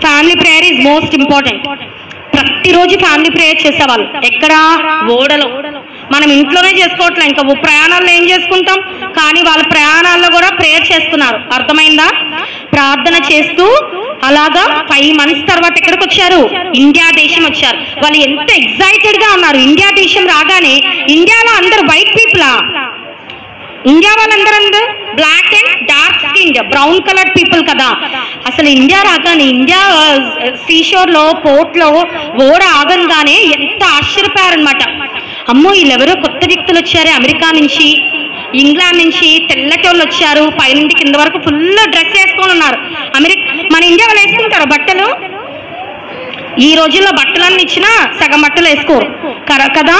family prayer is most important. ప్రతిరోజు ఫ్యామిలీ ప్రేయర్ చేసేవాళ్ళు. ఎక్కడ? ఓడలో. మనం ఇంట్లోనే చేసుకోవట్లే, ఇంకా ప్రయాణాల్లో ఏం చేసుకుంటాం, కానీ వాళ్ళ ప్రయాణాల్లో కూడా ప్రేయర్ చేస్తున్నారు. అర్థమైందా? ప్రార్థన చేస్తూ అలాగా 5 months తర్వాత ఎక్కడికి వచ్చారు? ఇండియా దేశం వచ్చారు. వాళ్ళు ఎంత ఎక్సైటెడ్ గా ఉన్నారు. ఇండియా దేశం రాగానే ఇండియాలో అందరు వైట్ పీపులా? ఇండియా వాళ్ళందరూ black and dark skin, brown colour people కదా. అసలు ఇండియా రాగానే, ఇండియా సీషోర్ లో పోర్ట్ లో ఓడ ఆగంగానే ఎంత ఆశ్చర్యపోయారనమాట. అమ్మో, వీళ్ళెవరో కొత్త వ్యక్తులు వచ్చారు, అమెరికా నుంచి, ఇంగ్లాండ్ నుంచి తెల్లటి వాళ్ళు వచ్చారు, పైనుండి కింద వరకు ఫుల్ డ్రెస్ వేసుకొని ఉన్నారు. మన ఇండియా వాళ్ళు వేసుకుంటారు బట్టలు? ఈ రోజుల్లో బట్టలన్నీ ఇచ్చినా సగం బట్టలు వేసుకోరు కదా.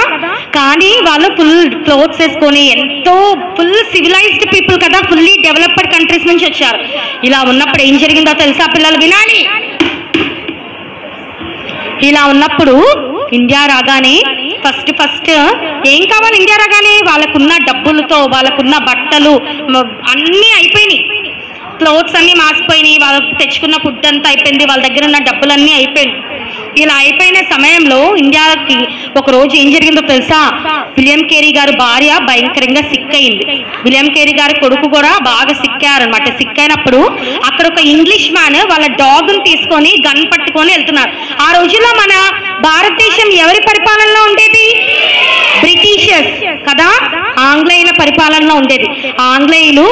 కానీ వాళ్ళు ఫుల్ క్లోత్స్ వేసుకొని ఎంతో ఫుల్ సివిలైజ్డ్ పీపుల్ కదా, ఫుల్లీ డెవలప్డ్ కంట్రీస్ నుంచి వచ్చారు. ఇలా ఉన్నప్పుడు ఏం జరిగిందో తెలుసా పిల్లలు? వినాలి. ఇలా ఉన్నప్పుడు ఇండియా రాగానే ఫస్ట్ ఏం కావాలి? ఇండియా రాగానే వాళ్ళకున్న డబ్బులతో, వాళ్ళకున్న బట్టలు అన్నీ అయిపోయినాయి, క్లోత్స్ అన్నీ మాసిపోయినాయి, వాళ్ళు తెచ్చుకున్న ఫుడ్ అంతా అయిపోయింది, వాళ్ళ దగ్గర ఉన్న డబ్బులన్నీ అయిపోయినాయి. ఇలా అయిపోయిన సమయంలో ఇండియాకి ఒక రోజు ఏం జరిగిందో తెలుసా? విలియం కేరీ గారి భార్య భయంకరంగా సిక్ అయింది. విలియం కేరీ గారి కొడుకు కూడా బాగా సిక్ అయ్యారనమాట. సిక్ అయినప్పుడు అక్కడ ఒక ఇంగ్లీష్ మ్యాన్ వాళ్ళ డాగ్ని తీసుకొని గన్ పట్టుకొని వెళ్తున్నారు. ఆ రోజుల్లో మన భారతదేశం ఎవరి పరిపాలనలో ఉండేది? బ్రిటిషర్స్ కదా, ఆంగ్లేయుల పరిపాలనలో ఉండేది. ఆంగ్లేయులు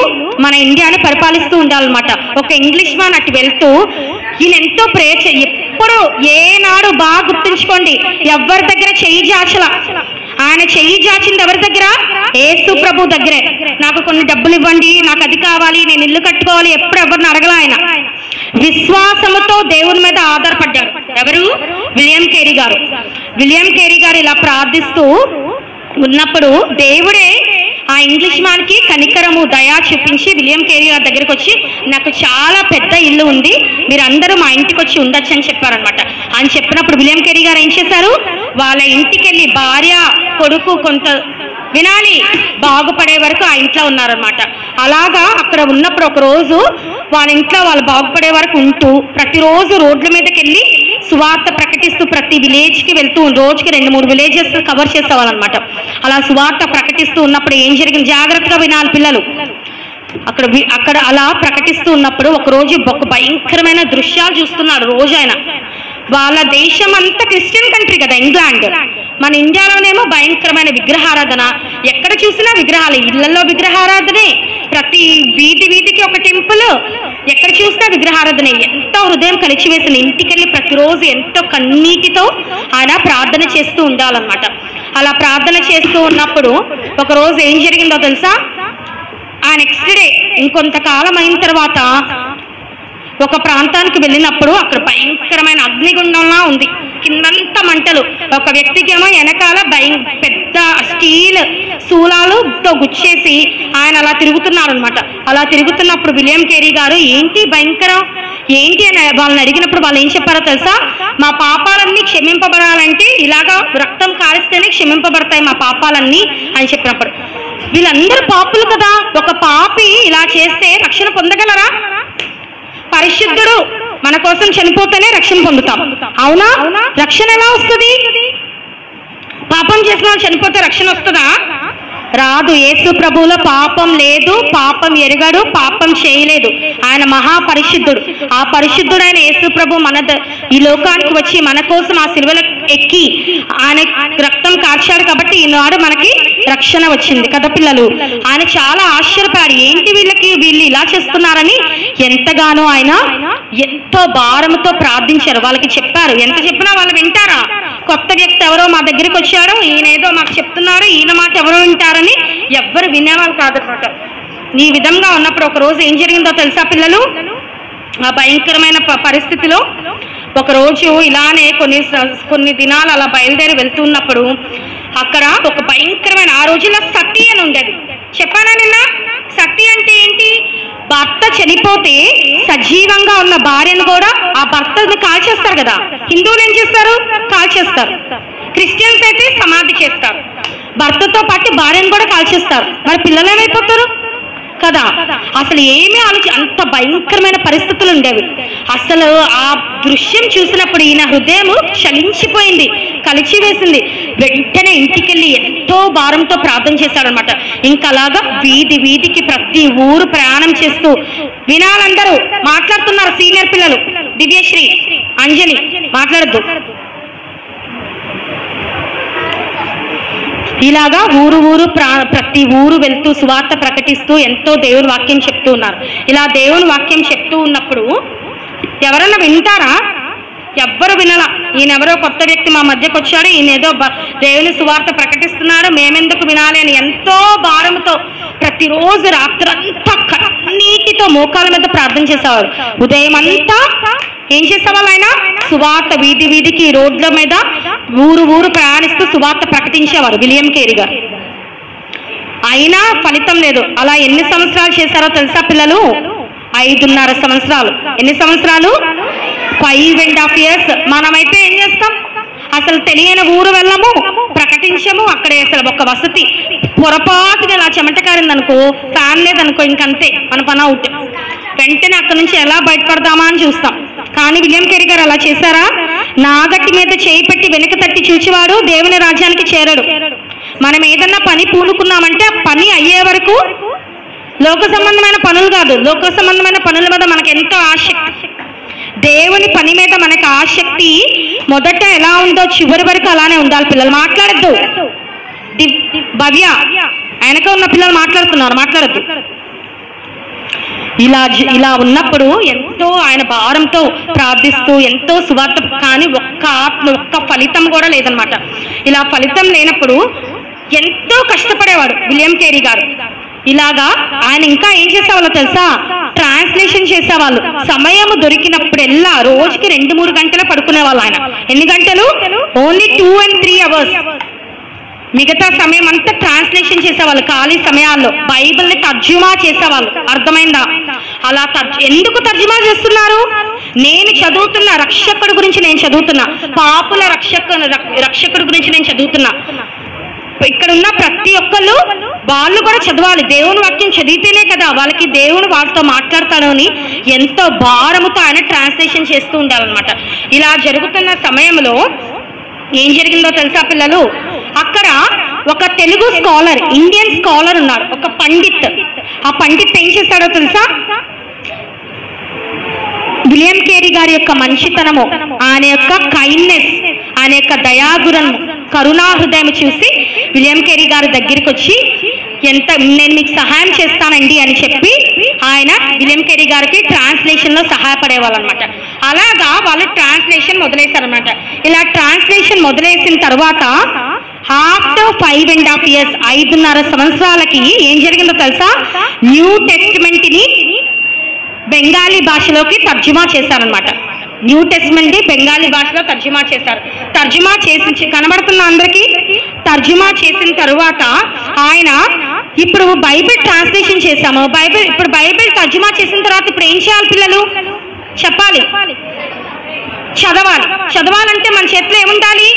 మన ఇండియాని పరిపాలిస్తూ ఉండాలన్నమాట. ఒక ఇంగ్లీష్ మ్యాన్ అటు వెళ్తూ ఈయన ఎంతో ప్రేర్ ఎప్పుడు ఏనాడు బాగా గుర్తుంచుకోండి, ఎవరి దగ్గర చెయ్యి జాచల. ఆయన చెయ్యి జాచింది ఎవరి దగ్గర? యేసు ప్రభు దగ్గరే. నాకు కొన్ని డబ్బులు ఇవ్వండి, నాకు అది కావాలి, నేను ఇల్లు కట్టుకోవాలి, ఎప్పుడు ఎవరిని అడగల. ఆయన విశ్వాసముతో దేవుని మీద ఆధారపడ్డారు. ఎవరు? విలియం కేరీ గారు. విలియం కేరీ గారు ఇలా ప్రార్థిస్తూ ఉన్నప్పుడు దేవుడే ఆ ఇంగ్లీష్ మ్యాన్ కి కనికరము, దయా చూపించి విలియం కేరీ గారి దగ్గరికి వచ్చి, నాకు చాలా పెద్ద ఇల్లు ఉంది, మీరు అందరూ మా ఇంటికి వచ్చి ఉండొచ్చు అని చెప్పారనమాట. అని చెప్పినప్పుడు విలియం కేరీ గారు ఏం చేశారు? వాళ్ళ ఇంటికి వెళ్ళి భార్య, కొడుకు కొంత వినాలి బాగుపడే వరకు ఆ ఇంట్లో ఉన్నారనమాట. అలాగా అక్కడ ఉన్నప్పుడు ఒక రోజు వాళ్ళ ఇంట్లో వాళ్ళు బాగుపడే వరకు ఉంటూ ప్రతిరోజు రోడ్ల మీదకి వెళ్ళి సువార్త ప్రకటిస్తూ ప్రతి విలేజ్కి వెళ్తూ రోజుకి 2-3 విలేజెస్ కవర్ చేసేవాళ్ళనమాట. అలా సువార్త ప్రకటిస్తూ ఉన్నప్పుడు ఏం జరిగింది? జాగ్రత్తగా వినాలి పిల్లలు. అక్కడ అలా ప్రకటిస్తూ ఉన్నప్పుడు ఒకరోజు ఒక భయంకరమైన దృశ్యాలు చూస్తున్నాడు. రోజు ఆయన వాళ్ళ దేశం అంతా క్రిస్టియన్ కంట్రీ కదా ఇంగ్లాండ్. మన ఇండియాలోనేమో భయంకరమైన విగ్రహారాధన, ఎక్కడ చూసినా విగ్రహాలు, ఇళ్లలో విగ్రహారాధనే, ప్రతి వీధికి ఒక టెంపుల్, ఎక్కడ చూసినా విగ్రహారాధనే. ఎంతో హృదయం కలిచివేసిన ఇంటికెళ్ళి ప్రతిరోజు ఎంతో కన్నీటితో ఆయన ప్రార్థన చేస్తూ ఉండాలన్నమాట. అలా ప్రార్థన చేస్తూ ఉన్నప్పుడు ఒకరోజు ఏం జరిగిందో తెలుసా? ఆ నెక్స్ట్ డే ఇంకొంతకాలం అయిన తర్వాత ఒక ప్రాంతానికి వెళ్ళినప్పుడు అక్కడ భయంకరమైన అగ్నిగుండంలా ఉంది, కిందంతా మంటలు. ఒక వ్యక్తికి ఏమో వెనకాల పెద్ద స్టీల్ శూలాలతో గుచ్చేసి ఆయన అలా తిరుగుతున్నారు అనమాట. అలా తిరుగుతున్నప్పుడు విలియం కేరీ గారు ఏంటి భయంకరం ఏంటి అని వాళ్ళని అడిగినప్పుడు వాళ్ళు ఏం చెప్పారో తెలుసా? మా పాపాలన్నీ క్షమింపబడాలంటే ఇలాగా రక్తం కారిస్తేనే క్షమింపబడతాయి మా పాపాలన్నీ అని చెప్పినప్పుడు, వీళ్ళందరూ పాపులు కదా, ఒక పాపి ఇలా చేస్తే రక్షణ పొందగలరా? పరిశుద్ధుడు మన కోసం చనిపోతేనే రక్షణ పొందుతాం, అవునా? రక్షణ ఎలా వస్తుంది? పాపం చేసిన వాళ్ళు చనిపోతే రక్షణ వస్తుందా? రాదు. యేసు ప్రభువులో పాపం లేదు, పాపం ఎరుగడు, పాపం చేయలేదు. ఆయన మహాపరిశుద్ధుడు. ఆ పరిశుద్ధుడైన యేసు ప్రభు ఈ లోకానికి వచ్చి మన కోసం ఆ సిలువలో ఎక్కి ఆయన రక్తం కార్చాడు కాబట్టి ఈనాడు మనకి రక్షణ వచ్చింది కదా పిల్లలు. ఆయన చాలా ఆశ్చర్యపోయాడు, ఏంటి వీళ్ళు ఇలా చేస్తున్నారని. ఎంతగానో ఆయన ఎంతో భారంతో ప్రార్థించారు. వాళ్ళకి చెప్పారు, ఎంత చెప్పినా వాళ్ళు వింటారా? కొత్త వ్యక్తి ఎవరో మా దగ్గరికి వచ్చారు, ఈయన ఏదో మాకు చెప్తున్నారు, ఈయన మాట ఎవరో వింటారని ఎవ్వరు వినేవాళ్ళు కాదనమాట. ఈ విధంగా ఉన్నప్పుడు ఒక రోజు ఏం జరిగిందో తెలుసా పిల్లలు? ఆ భయంకరమైన పరిస్థితిలో ఒకరోజు ఇలానే కొన్ని దినాలు అలా బయలుదేరి వెళ్తున్నప్పుడు అక్కడ ఒక భయంకరమైన, ఆ రోజుల్లో సతీ అని ఉండేది. చెప్పానా నిన్న? సతీ అంటే ఏంటి? భర్త చనిపోతే సజీవంగా ఉన్న భార్యను కూడా ఆ భర్తను కాల్చేస్తారు కదా. హిందువులు ఏం చేస్తారు? కాల్చేస్తారు. క్రిస్టియన్స్ అయితే సమాధి చేస్తారు. భర్తతో పాటు భార్యను కూడా కాల్చేస్తారు. మరి పిల్లలు ఏమైపోతారు కదా? అసలు ఏమీ అంత భయంకరమైన పరిస్థితులు ఉండేవి. అసలు ఆ దృశ్యం చూసినప్పుడు ఈయన హృదయం చలించిపోయింది, కలిచివేసింది. వెంటనే ఇంటికెళ్ళి ఎంతో భారంతో ప్రార్థన చేశాడనమాట. ఇంకా అలాగా వీధికి ప్రతి ఊరు ప్రయాణం చేస్తూ వినాలందరూ మాట్లాడుతున్నారు. సీనియర్ పిల్లలు దివ్యశ్రీ, అంజలి మాట్లాడద్దు. ఇలాగా ప్రతి ఊరు వెళ్తూ సువార్త ప్రకటిస్తూ ఎంతో దేవుని వాక్యం చెప్తూ ఉన్నారు. ఇలా దేవుని వాక్యం చెప్తూ ఉన్నప్పుడు ఎవరన్నా వింటారా? ఎవ్వరు వినలా. ఈయనెవరో కొత్త వ్యక్తి మా మధ్యకు వచ్చాడు, ఈయన ఏదో దేవుని సువార్త ప్రకటిస్తున్నాడు, మేమెందుకు వినాలి అని ఎంతో భారంతో ప్రతిరోజు రాత్రంతా కన్నీటితో మోకాల మీద ప్రార్థన చేసేవారు. ఉదయం అంతా ఏం చేసేవాళ్ళు ఆయన? సువార్త వీధి వీధికి, రోడ్ల మీద, ఊరు ఊరు ప్రయాణిస్తూ సువార్త ప్రకటించేవారు విలియం కేరీ గారు. అయినా ఫలితం లేదు. అలా ఎన్ని సంవత్సరాలు చేశారో తెలుసా పిల్లలు? 5.5 సంవత్సరాలు. ఎన్ని సంవత్సరాలు? 5.5 years. మనమైతే ఏం చేస్తాం? అసలు తెలియని ఊరు వెళ్ళము, ప్రకటించము. అక్కడే అసలు ఒక వసతి పొరపాటుగా ఇలా చెమట కారిందనుకో, ఫ్యాన్ లేదనుకో, ఇంకంతే మన పని అవుట్. వెంటనే అక్కడి నుంచి ఎలా బయటపడదామా అని చూస్తాం. కానీ విలియం కేరీ గారు అలా చేశారా? నాగట్టి మీద చేయి పెట్టి వెనుక తట్టి చూచేవాడు దేవుని రాజ్యానికి చేరడు. మనం ఏదన్నా పని పూనుకున్నామంటే ఆ పని అయ్యే వరకు లోక సంబంధమైన పనులు కాదు, లోక సంబంధమైన పనుల మీద మనకు ఎంతో ఆసక్తి. దేవుని పని మీద మనకు ఆసక్తి మొదట ఎలా ఉందో చివరి వరకు అలానే ఉండాలి. పిల్లలు మాట్లాడద్దు. భవ్య ఆయనక ఉన్న పిల్లలు మాట్లాడద్దు. ఇలా ఉన్నప్పుడు ఎంతో ఆయన భారంతో ప్రార్థిస్తూ ఎంతో సువార్త, కానీ ఒక్క ఫలితం కూడా లేదనమాట. ఇలా ఫలితం లేనప్పుడు ఎంతో కష్టపడేవాడు విలియం కేరీ గారు. ఇలాగా ఆయన ఇంకా ఏం చేసేవాళ్ళో తెలుసా? ట్రాన్స్లేషన్ చేసేవాళ్ళు. సమయం దొరికినప్పుడెల్లా రోజుకి 2-3 గంటలు పడుకునేవాళ్ళు ఆయన. ఎన్ని గంటలు? Only 2 and 3 hours. మిగతా సమయం అంతా ట్రాన్స్లేషన్ చేసేవాళ్ళు. ఖాళీ సమయాల్లో బైబిల్ని తర్జుమా చేసేవాళ్ళు. అర్థమైందా? అలా ఎందుకు తర్జుమా చేస్తున్నారు? నేను చదువుతున్న రక్షకుడు గురించి నేను చదువుతున్నా, పాపుల రక్షకుడు గురించి నేను చదువుతున్నా. ఇక్కడ ఉన్న ప్రతి ఒక్కళ్ళు వాళ్ళు కూడా చదవాలి. దేవుని వాక్యం చదివితేనే కదా వాళ్ళకి దేవుడు వాళ్ళతో మాట్లాడతాడు అని ఎంతో భారముతో ఆయన ట్రాన్స్లేషన్ చేస్తూ ఉండాలన్నమాట. ఇలా జరుగుతున్న సమయంలో ఏం జరిగిందో తెలుసా పిల్లలు? అక్కడ ఒక తెలుగు స్కాలర్, ఇండియన్ స్కాలర్ ఉన్నాడు, ఒక పండిత్. ఆ పండిత్ ఏం చేస్తాడో తెలుసా? విలియం కేరీ గారి యొక్క మంచితనము, ఆయన యొక్క కైండ్నెస్, ఆయన యొక్క దయాగుణం, కరుణా హృదయం చూసి విలియం కేరీ గారి దగ్గరికి వచ్చి నేను మీకు సహాయం చేస్తానండి అని చెప్పి ఆయన విలియం కేరీ గారికి ట్రాన్స్లేషన్ లో సహాయపడేవాళ్ళు అనమాట. అలాగా వాళ్ళు ట్రాన్స్లేషన్ మొదలెట్టారనమాట. ఇలా ట్రాన్స్లేషన్ మొదలెట్టిన తర్వాత ఆఫ్టర్ 5.5 years 5.5 సంవత్సరాలకి ఏం జరిగిందో తెలుసా? న్యూ టెస్టిమెంట్ ని బెంగాలీ భాషలోకి తర్జుమా చేశారనమాట. న్యూ టెస్టిమెంట్ ని బెంగాలీ భాషలో తర్జుమా చేశారు. తర్జుమా చేసి కనబడుతున్న అందరికీ తర్జుమా చేసిన తరువాత ఆయన ఇప్పుడు బైబిల్ ట్రాన్స్లేషన్ చేశాము. ఇప్పుడు బైబిల్ తర్జుమా చేసిన తర్వాత ఇప్పుడు ఏం చేయాలి పిల్లలు? చెప్పాలి, చదవాలంటే మన చేతిలో ఏముండాలి?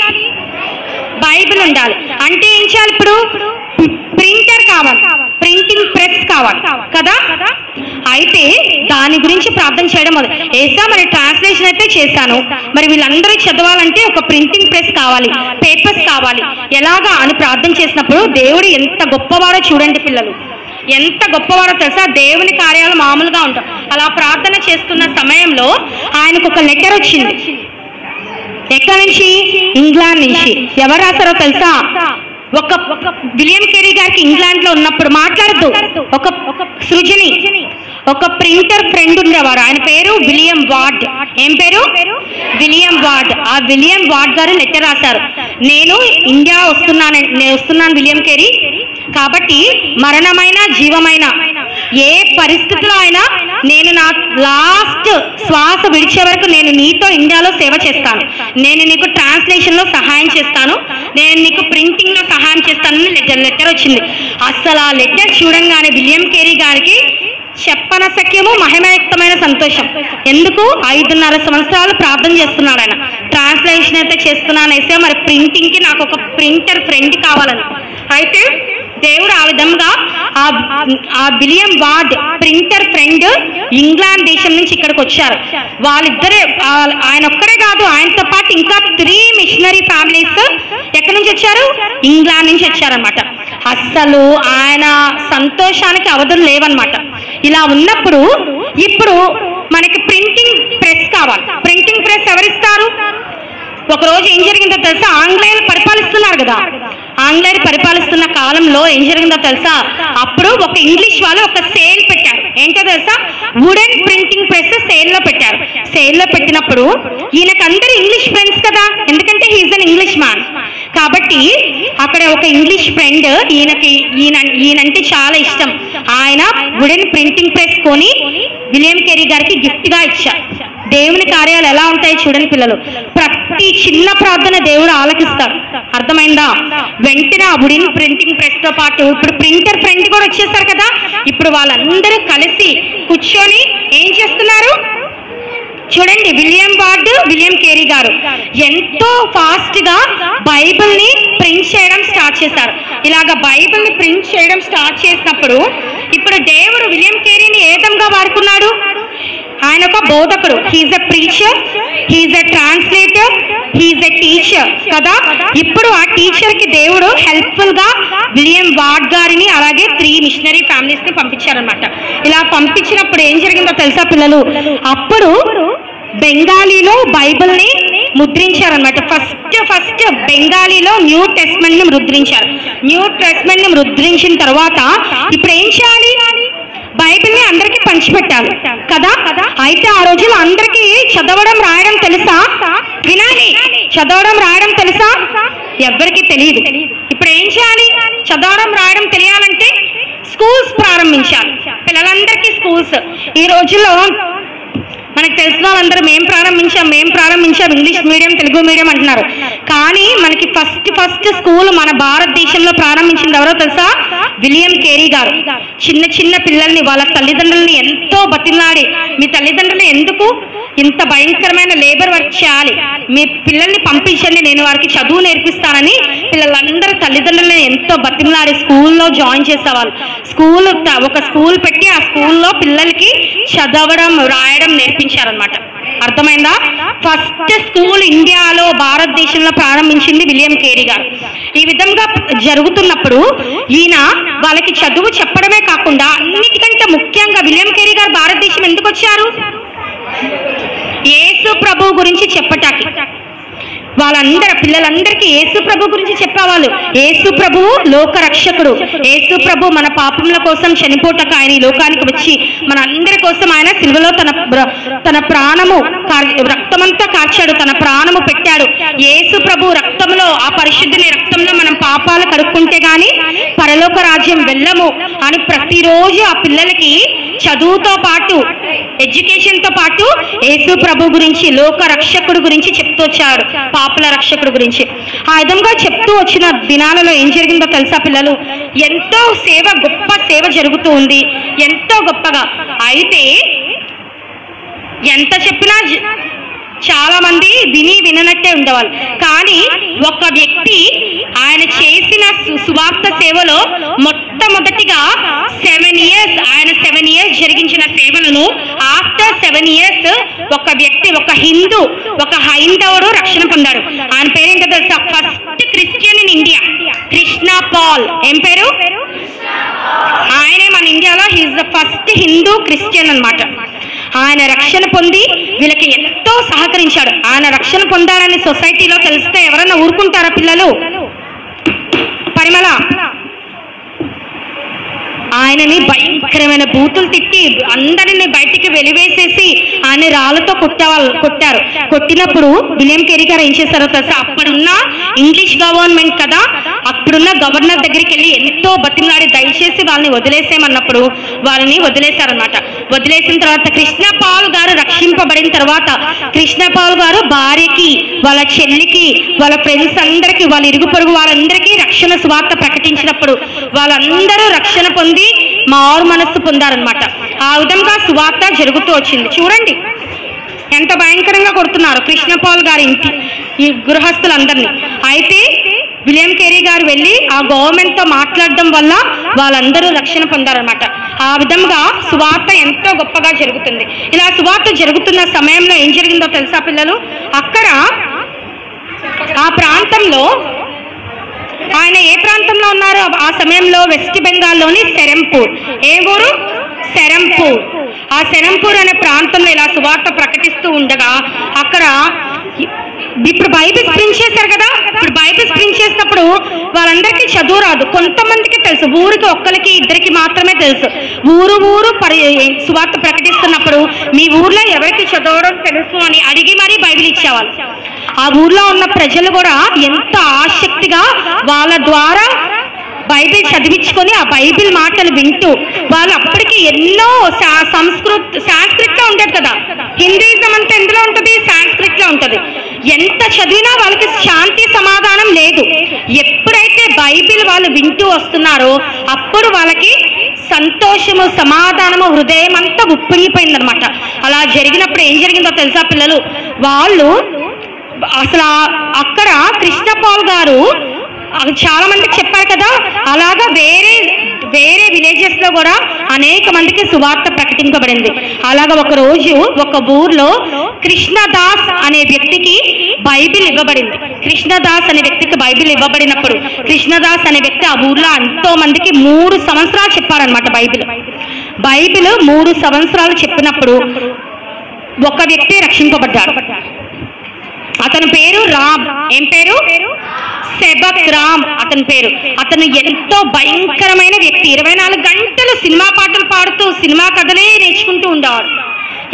బైబిల్ ఉండాలి. అంటే ఏం చేయాలి? ఇప్పుడు ప్రింటర్ కావాలి, ప్రింటింగ్ ప్రెస్ కావాలి కదా. అయితే దాని గురించి ప్రార్థన చేయడం మరి ట్రాన్స్లేషన్ అయితే చేశాను, మరి వీళ్ళందరూ చదవాలంటే ఒక ప్రింటింగ్ ప్రెస్ కావాలి, పేపర్స్ కావాలి, ఎలాగా అని ప్రార్థన చేసినప్పుడు దేవుడు ఎంత గొప్పవాడో చూడండి పిల్లలు, ఎంత గొప్పవాడో తెలుసా? దేవుని కార్యాలు మామూలుగా ఉంటాం. అలా ప్రార్థన చేస్తున్న సమయంలో ఆయనకు ఒక లెటర్ వచ్చింది. ఎక్కడి నుంచి? ఇంగ్లాండ్ నుంచి. ఎవరు రాశారో తెలుసా? ఒక విలియం కేరీ గారికి ఇంగ్లాండ్ లో ఉన్నప్పుడు మాట్లాడుతూ ఒక సృజని, ఒక ప్రింటర్ ఫ్రెండ్ ఉండేవారు. ఆయన పేరు విలియం వార్డ్. ఏం పేరు? William ward. ఆ విలియం వార్డ్ గారు లెటర్ రాశారు. నేను ఇండియా వస్తున్నాను విలియం కేరీ, కాబట్టి మరణమైన జీవమైన ఏ పరిస్థితిలో అయినా నేను నా లాస్ట్ శ్వాస విడిచే వరకు నేను నీతో ఇండియాలో సేవ చేస్తాను, నేను నీకు ట్రాన్స్లేషన్ లో సహాయం చేస్తాను, నేను నీకు ప్రింటింగ్ లో సహాయం చేస్తానని లెటర్ వచ్చింది. అసలు ఆ లెటర్ చూడంగానే విలియం కేరీ గారికి చెప్పనసఖ్యము మహిమయుక్తమైన సంతోషం. ఎందుకు? 5.5 సంవత్సరాలు ప్రార్థన చేస్తున్నాడు ఆయన. ట్రాన్స్లేషన్ అయితే చేస్తున్నానైతే మరి ప్రింటింగ్ కి నాకు ఒక ప్రింటర్ ఫ్రెండ్ కావాలని. అయితే దేవుడు ఆ విధంగా ఆ William ward printer friend England దేశం నుంచి ఇక్కడికి వచ్చారు. వాళ్ళిద్దరే, ఆయన ఒక్కడే కాదు, ఆయనతో పాటు ఇంకా 3 మిషనరీ ఫ్యామిలీస్ ఎక్కడి నుంచి వచ్చారు? ఇంగ్లాండ్ నుంచి వచ్చారనమాట. అస్సలు ఆయన సంతోషానికి అవధులు లేవన్నమాట. ఇలా ఉన్నప్పుడు ఇప్పుడు మనకి ప్రింటింగ్ ప్రెస్ కావాలి. ప్రింటింగ్ ప్రెస్ ఎవరిస్తారు? ఒకరోజు ఏం జరిగిందో తెలుసా? ఆంగ్లేయులు పరిపాలిస్తున్నారు కదా. ఆంగ్లేయులు పరిపాలిస్తున్న కాలంలో ఏం జరిగిందో తెలుసా? అప్పుడు ఒక ఇంగ్లీష్ వాళ్ళు ఒక సేల్ పెట్టారు. ఏంటో తెలుసా? వుడెన్ ప్రింటింగ్ ప్రెస్ సేల్ లో పెట్టారు. సేల్ లో పెట్టినప్పుడు ఈయనకందరూ ఇంగ్లీష్ ఫ్రెండ్స్ కదా, ఎందుకంటే హీఈస్ అన్ ఇంగ్లీష్ మ్యాన్. కాబట్టి అక్కడ ఒక ఇంగ్లీష్ ఫ్రెండ్ ఈయనంటే చాలా ఇష్టం. ఆయన వుడెన్ ప్రింటింగ్ ప్రెస్ కొని విలియం కేరీ గారికి గిఫ్ట్ గా ఇచ్చారు. దేవుని కార్యాలు ఎలా ఉంటాయి చూడండి పిల్లలు. ప్రతి చిన్న ప్రార్థన దేవుడు ఆలకిస్తాడు. అర్థమైందా? వెంటనే ఆ వుడిన్ ప్రింటింగ్ ప్రెస్ తో పాటు ఇప్పుడు ప్రింటర్ ఫ్రెండ్ కూడా వచ్చేస్తారు కదా. ఇప్పుడు వాళ్ళందరూ కలిసి కూర్చొని ఏం చేస్తున్నారు చూడండి. విలియం కేరీ గారు ఎంతో ఫాస్ట్ గా బైబిల్ ని ప్రింట్ చేయడం స్టార్ట్ చేశారు. ఇలాగ బైబిల్ ని ప్రింట్ చేయడం స్టార్ట్ చేసినప్పుడు ఇప్పుడు దేవుడు విలియం కేరీని ఏ విధంగా వాడుకున్నాడు? ఆయన ఒక బోధకుడు. He is a preacher, he is a translator, he is a teacher కదా. ఇప్పుడు ఆ టీచర్ కి దేవుడు హెల్ప్ఫుల్ గా విలియం వార్డ్ గారిని అలాగే 3 మిషనరీ ఫ్యామిలీస్ ని పంపించారనమాట. ఇలా పంపించినప్పుడు ఏం జరిగిందో తెలుసా పిల్లలు? అప్పుడు బెంగాలీలో బైబిల్ ని ముద్రించారనమాట. ఫస్ట్ బెంగాలీలో న్యూ టెస్ట్మెంట్ ని ముద్రించారు. న్యూ టెస్ట్మెంట్ ని ముద్రించిన తర్వాత ఇప్పుడు ఏం చేయాలి? బైబిల్ ని అందరికీ పంచిపెట్టాలి కదా. అయితే ఆ రోజుల్లో అందరికీ చదవడం రాయడం తెలుసా? వినాలి, చదవడం రాయడం తెలుసా? ఎవ్వరికి తెలియదు. ఇప్పుడు ఏం చేయాలి? చదవడం రాయడం తెలియాలంటే స్కూల్స్ ప్రారంభించాలి. పిల్లలందరికీ స్కూల్స్. ఈ రోజుల్లో మనకు తెలిసిన వాళ్ళందరూ మేము ప్రారంభించాం ఇంగ్లీష్ మీడియం తెలుగు మీడియం అంటున్నారు. కానీ మనకి ఫస్ట్ స్కూల్ మన భారతదేశంలో ప్రారంభించింది ఎవరో తెలుసా? విలియం కేరీ గారు. చిన్న పిల్లల్ని వాళ్ళ తల్లిదండ్రులని ఎంతో బతిలాడి, మీ తల్లిదండ్రులు ఎందుకు ఇంత భయంకరమైన లేబర్ వర్క్ చేయాలి, మీ పిల్లల్ని పంపించండి, నేను వారికి చదువు నేర్పిస్తానని పిల్లలందరూ తల్లిదండ్రులను ఎంతో బతిలాడి స్కూల్లో జాయిన్ చేసేవాళ్ళు. ఒక స్కూల్ పెట్టి ఆ స్కూల్లో పిల్లలకి చదవడం రాయడం నేర్పించారనమాట. అర్థమైందా? ఫస్ట్ స్కూల్ ఇండియాలో భారతదేశంలో ప్రారంభించింది విలియం కేరీ గారు. ఈ విధంగా జరుగుతున్నప్పుడు ఈయన వాళ్ళకి చదువు చెప్పడమే కాకుండా అన్నిటికంటే ముఖ్యంగా విలియం కేరీ గారు భారతదేశం ఎందుకు వచ్చారు? యేసు ప్రభు గురించి చెప్పటానికి. వాళ్ళందరూ పిల్లలందరికీ యేసు ప్రభు గురించి చెప్పేవాళ్ళు. యేసు ప్రభు లోక రక్షకుడు, యేసు ప్రభు మన పాపముల కోసం చనిపోటక ఆయన ఈ లోకానికి వచ్చి మన అందరి కోసం ఆయన సిలువలో తన ప్రాణము రక్తమంతా కార్చాడు, తన ప్రాణము పెట్టాడు. యేసు ప్రభు రక్తంలో, ఆ పరిశుద్ధుని రక్తంలో మనం పాపాలు కడుక్కుంటే గాని పరలోక రాజ్యం వెళ్ళము అని ప్రతిరోజు ఆ పిల్లలకి చదువుతో పాటు ఎడ్యుకేషన్ తో పాటు యేసు ప్రభు గురించి, లోక రక్షకుడు గురించి చెప్తూ వచ్చాడు, పాపుల రక్షకుడు గురించి. ఆ విధంగా చెప్తూ వచ్చిన దినాలలో ఏం జరిగిందో తెలుసా పిల్లలు? ఎంతో సేవ, గొప్ప సేవ జరుగుతూ ఉంది, ఎంతో గొప్పగా. అయితే ఎంత చెప్పినా చాలా మంది విననట్టే ఉండేవాళ్ళు. కానీ ఒక వ్యక్తి ఆయన చేసిన సువార్త సేవలో మొట్టమొదటిగా 7 ఇయర్స్, ఆయన 7 ఇయర్స్ జరిగించిన సేవలను ఆఫ్టర్ 7 ఇయర్స్ ఒక వ్యక్తి, ఒక హైందవుడు రక్షణ పొందాడు. ఆయన పేరేంటో తెలుసా? First Christian in India, Krishna Pal. ఏం పేరు? ఆయనే మన ఇండియాలో he is the first Hindu Christian అన్నమాట. ఆయన రక్షణ పొంది వీళ్ళకి ఎంతో సహకరించాడు. ఆయన రక్షణ పొందాడని సొసైటీలో తెలిస్తే ఎవరన్నా ఊరుకుంటారా పిల్లలు? పరిమళ ఆయనని భయంకరమైన బూతులు తిట్టి అందరిని బయటికి వెలివేసేసి ఆయన రాళ్ళతో కొట్టారు. కొట్టినప్పుడు విలియం కేరీ గారు ఏం చేశారో తెలుసా? అప్పుడున్న ఇంగ్లీష్ గవర్నమెంట్ కదా, అప్పుడున్న గవర్నర్ దగ్గరికి వెళ్ళి ఎంతో బతిమలాడి దయచేసి వాళ్ళని వదిలేసేమన్నప్పుడు వాళ్ళని వదిలేశారనమాట. వదిలేసిన తర్వాత కృష్ణపాల్ గారు రక్షింపబడిన తర్వాత కృష్ణపాల్ గారు భార్యకి, వాళ్ళ చెల్లికి, వాళ్ళ ఫ్రెండ్స్ అందరికీ, వాళ్ళ ఇరుగు పొరుగు వాళ్ళందరికీ రక్షణ సువార్త ప్రకటించినప్పుడు వాళ్ళందరూ రక్షణ పొంది మారు మనస్సు పొందారనమాట. ఆ విధంగా సువార్త జరుగుతూ వచ్చింది. చూడండి ఎంత భయంకరంగా కొడుతున్నారు కృష్ణపాల్ గారి ఈ గృహస్థులందరినీ. అయితే విలియం కేరీ గారు వెళ్ళి ఆ గవర్నమెంట్ తో మాట్లాడడం వల్ల వాళ్ళందరూ రక్షణ పొందారనమాట. ఆ విధంగా సువార్త ఎంతో గొప్పగా జరుగుతుంది. ఇలా సువార్త జరుగుతున్న సమయంలో ఏం జరిగిందో తెలుసా పిల్లలు? అక్కడ ఆ ప్రాంతంలో ఆయన ఏ ప్రాంతంలో ఉన్నారు ఆ సమయంలో? వెస్ట్ బెంగాల్లోని సెరంపూర్. ఏ ఊరు? సెరంపూర్. ఆ సెరంపూర్ అనే ప్రాంతంలో ఇలా సువార్త ప్రకటిస్తూ ఉండగా అక్కడ ఇప్పుడు బైబిల్ ప్రింట్ చేశారు కదా. ఇప్పుడు బైబిల్ ప్రింట్ చేసినప్పుడు వాళ్ళందరికీ చదువు రాదు, కొంతమందికి తెలుసు, ఊరికి ఒక్కరికి ఇద్దరికి మాత్రమే తెలుసు. ఊరు సువార్త ప్రకటిస్తున్నప్పుడు మీ ఊర్లో ఎవరికి చదవడం తెలుసు అని అడిగి మరీ బైబిల్ ఇచ్చేవాళ్ళు. ఆ ఊర్లో ఉన్న ప్రజలు కూడా ఎంత ఆసక్తిగా వాళ్ళ ద్వారా బైబిల్ చదివించుకొని ఆ బైబిల్ మాటలు వింటూ వాళ్ళు అప్పటికి ఎన్నో సాంస్క్రిట్ లో ఉంటుంది కదా, హిందూయిజం అంతా ఎందులో ఉంటుంది, సాంస్క్రిట్ లో ఉంటుంది. ఎంత చదివినా వాళ్ళకి శాంతి సమాధానం లేదు. ఎప్పుడైతే బైబిల్ వాళ్ళు వింటూ వస్తున్నారో అప్పుడు వాళ్ళకి సంతోషము, సమాధానము, హృదయం అంతా ఉప్పొంగిపోయిందనమాట. అలా జరిగినప్పుడు ఏం జరిగిందో తెలుసా పిల్లలు, వాళ్ళు అసలు అక్కడ కృష్ణపాల్ గారు చాలా మందికి చెప్పారు కదా, అలాగా వేరే వేరే విలేజెస్ లో కూడా అనేక మందికి సువార్త ప్రకటింపబడింది. అలాగా ఒక రోజు ఒక ఊర్లో కృష్ణదాస్ అనే వ్యక్తికి బైబిల్ ఇవ్వబడింది. కృష్ణదాస్ అనే వ్యక్తికి బైబిల్ ఇవ్వబడినప్పుడు కృష్ణదాస్ అనే వ్యక్తి ఆ ఊర్లో ఎంతో మందికి 3 సంవత్సరాలు చెప్పారనమాట. బైబిల్ 3 సంవత్సరాలు చెప్పినప్పుడు ఒక వ్యక్తి రక్షింపబడ్డాడు. అతని పేరు రామ్. ఏం పేరు? సెబక్ రామ్ అతని పేరు. అతను ఎంతో భయంకరమైన వ్యక్తి. 24 గంటలు సినిమా పాటలు పాడుతూ సినిమా కథలే నేర్చుకుంటూ ఉండేవాడు.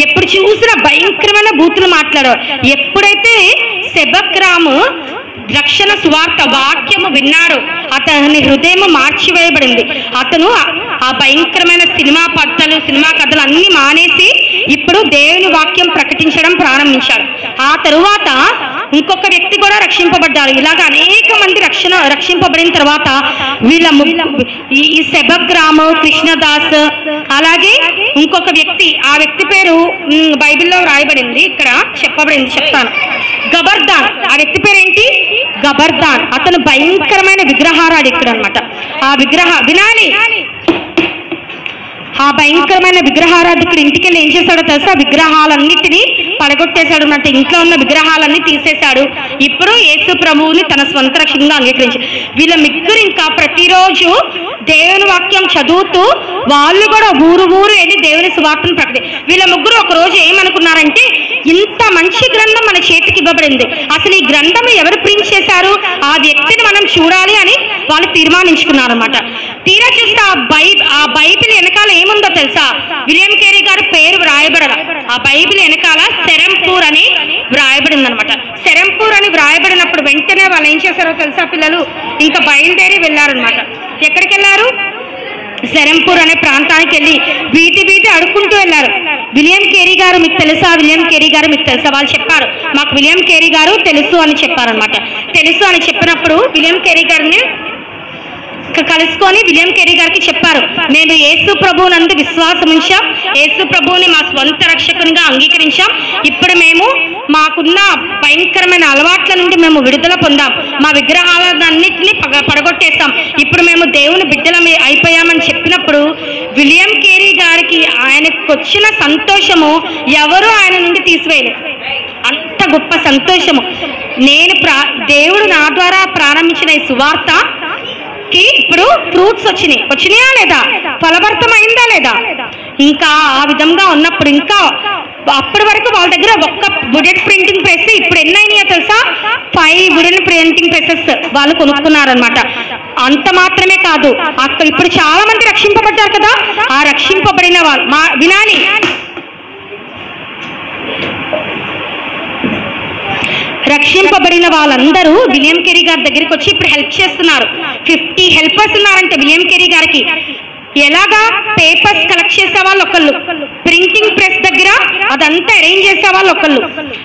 ఎప్పుడు చూసినా భయంకరమైన బూతులు మాట్లాడేవాడు. ఎప్పుడైతే సెబక్ రామ్ రక్షణ సువార్త వాక్యము విన్నాడు, అతని హృదయం మార్చివేయబడింది. అతను ఆ భయంకరమైన సినిమా పాటలు సినిమా కథలు అన్ని మానేసి ఇప్పుడు దేవుని వాక్యం ప్రకటించడం ప్రారంభించారు. ఆ తరువాత ఇంకొక వ్యక్తి కూడా రక్షింపబడ్డారు. ఇలాగ అనేక మంది రక్షింపబడిన తర్వాత ఈ సెబక్ రామ్, కృష్ణదాస్, అలాగే ఇంకొక వ్యక్తి, ఆ వ్యక్తి పేరు బైబిల్లో రాయబడింది, ఇక్కడ చెప్పబడింది, చెప్తాను. గబర్దాన్. ఆ వ్యక్తి పేరేంటి? గబర్దాన్. అతను భయంకరమైన విగ్రహారాధికుడు అనమాట. వినాలి, ఆ భయంకరమైన విగ్రహారాధికుడు ఇంటికి వెళ్ళి ఏం చేశాడో తెలుసా? విగ్రహాలన్నిటినీ పడగొట్టేశాడు అన్నమాట. ఇంట్లో ఉన్న విగ్రహాలన్నీ తీసేశాడు. ఇప్పుడు యేసు ప్రభువుని తన స్వంత రక్షణగా అంగీకరించాడు. వీళ్ళ ముగ్గురు ఇంకా ప్రతిరోజు దేవుని వాక్యం చదువుతూ వాళ్ళు కూడా ఊరు వెళ్ళి దేవుని సువార్తను వీళ్ళ ముగ్గురు ఒక రోజు ఏమనుకున్నారంటే, ఇంత మంచి గ్రంథం మన చేతికి ఇవ్వబడింది, అసలు ఈ గ్రంథం ఎవరు ప్రింట్ చేశారు, ఆ వ్యక్తిని మనం చూడాలి అని వాళ్ళు తీర్మానించుకున్నారన్నమాట. తీరా చూస్తే ఆ బైబిల్ వెనకాల ఏముందో తెలుసా? విలియం కేరీ గారి పేరు వ్రాయబడాల. ఆ బైబిల్ వెనకాల సెరంపూర్ అని వ్రాయబడింది అనమాట. సెరంపూర్ అని వ్రాయబడినప్పుడు వెంటనే వాళ్ళు ఏం చేశారో తెలుసా పిల్లలు? ఇంకా బయలుదేరి వెళ్ళారనమాట. ఎక్కడికి వెళ్ళారు? సెరంపూర్ అనే ప్రాంతానికి వెళ్ళి వీధి అడుక్కుంటూ వెళ్ళారు. విలియం కేరీ గారు మీకు తెలుసా? విలియం కేరీ గారు మీకు తెలుసా? వాళ్ళు చెప్పారు, మాకు విలియం కేరీ గారు తెలుసు అని చెప్పారనమాట. తెలుసు అని చెప్పినప్పుడు విలియం కేరీ గారిని కలుసుకొని విలియం కేరీ గారికి చెప్పారు, మేము యేసు ప్రభువు నందు విశ్వాసం ఉంచాం, యేసు ప్రభువుని మా స్వంత రక్షకునిగా అంగీకరించాం, ఇప్పుడు మేము మాకున్న భయంకరమైన అలవాట్ల నుండి మేము విడుదల పొందాం, మా విగ్రహాలన్నింటినీ పడగొట్టేస్తాం, ఇప్పుడు మేము దేవుని బిడ్డలమే అయిపోయామని చెప్పినప్పుడు విలియం కేరీ గారికి ఆయనకు వచ్చిన సంతోషము ఎవరు ఆయన నుండి తీసివేయలేదు. అంత గొప్ప సంతోషము. దేవుడు నా ద్వారా ప్రారంభించిన ఈ సువార్త ఇప్పుడు ఫ్రూట్స్ వచ్చినాయా లేదా? ఫలభరితమైందా లేదా? ఇంకా ఆ విధంగా ఉన్నప్పుడు ఇంకా అప్పటి వరకు వాళ్ళ దగ్గర ఒక్క వుడెన్ ప్రింటింగ్ ప్రెస్, ఇప్పుడు ఎన్నైనాయో తెలుసా? 5 వుడెన్ ప్రింటింగ్ ప్రెసెస్ వాళ్ళు కొనుక్కున్నారనమాట. అంత మాత్రమే కాదు, అక్కడ ఇప్పుడు చాలా మంది రక్షింపబడ్డారు కదా, ఆ రక్షింపబడిన వాళ్ళు వినాలి, రక్షింపబడిన వాళ్ళందరూ విలియం కేరీ గారి దగ్గరికి వచ్చి ఇప్పుడు హెల్ప్ చేస్తున్నారు. 50 హెల్పర్స్ ఉన్నారంటే విలియం కేరీ గారికి. ఎలాగా? పేపర్స్ కలెక్ట్ చేసే వాళ్ళు ఒకళ్ళు, ప్రింటింగ్ ప్రెస్ దగ్గర అదంతా అరేంజ్ చేసే వాళ్ళు ఒకళ్ళు,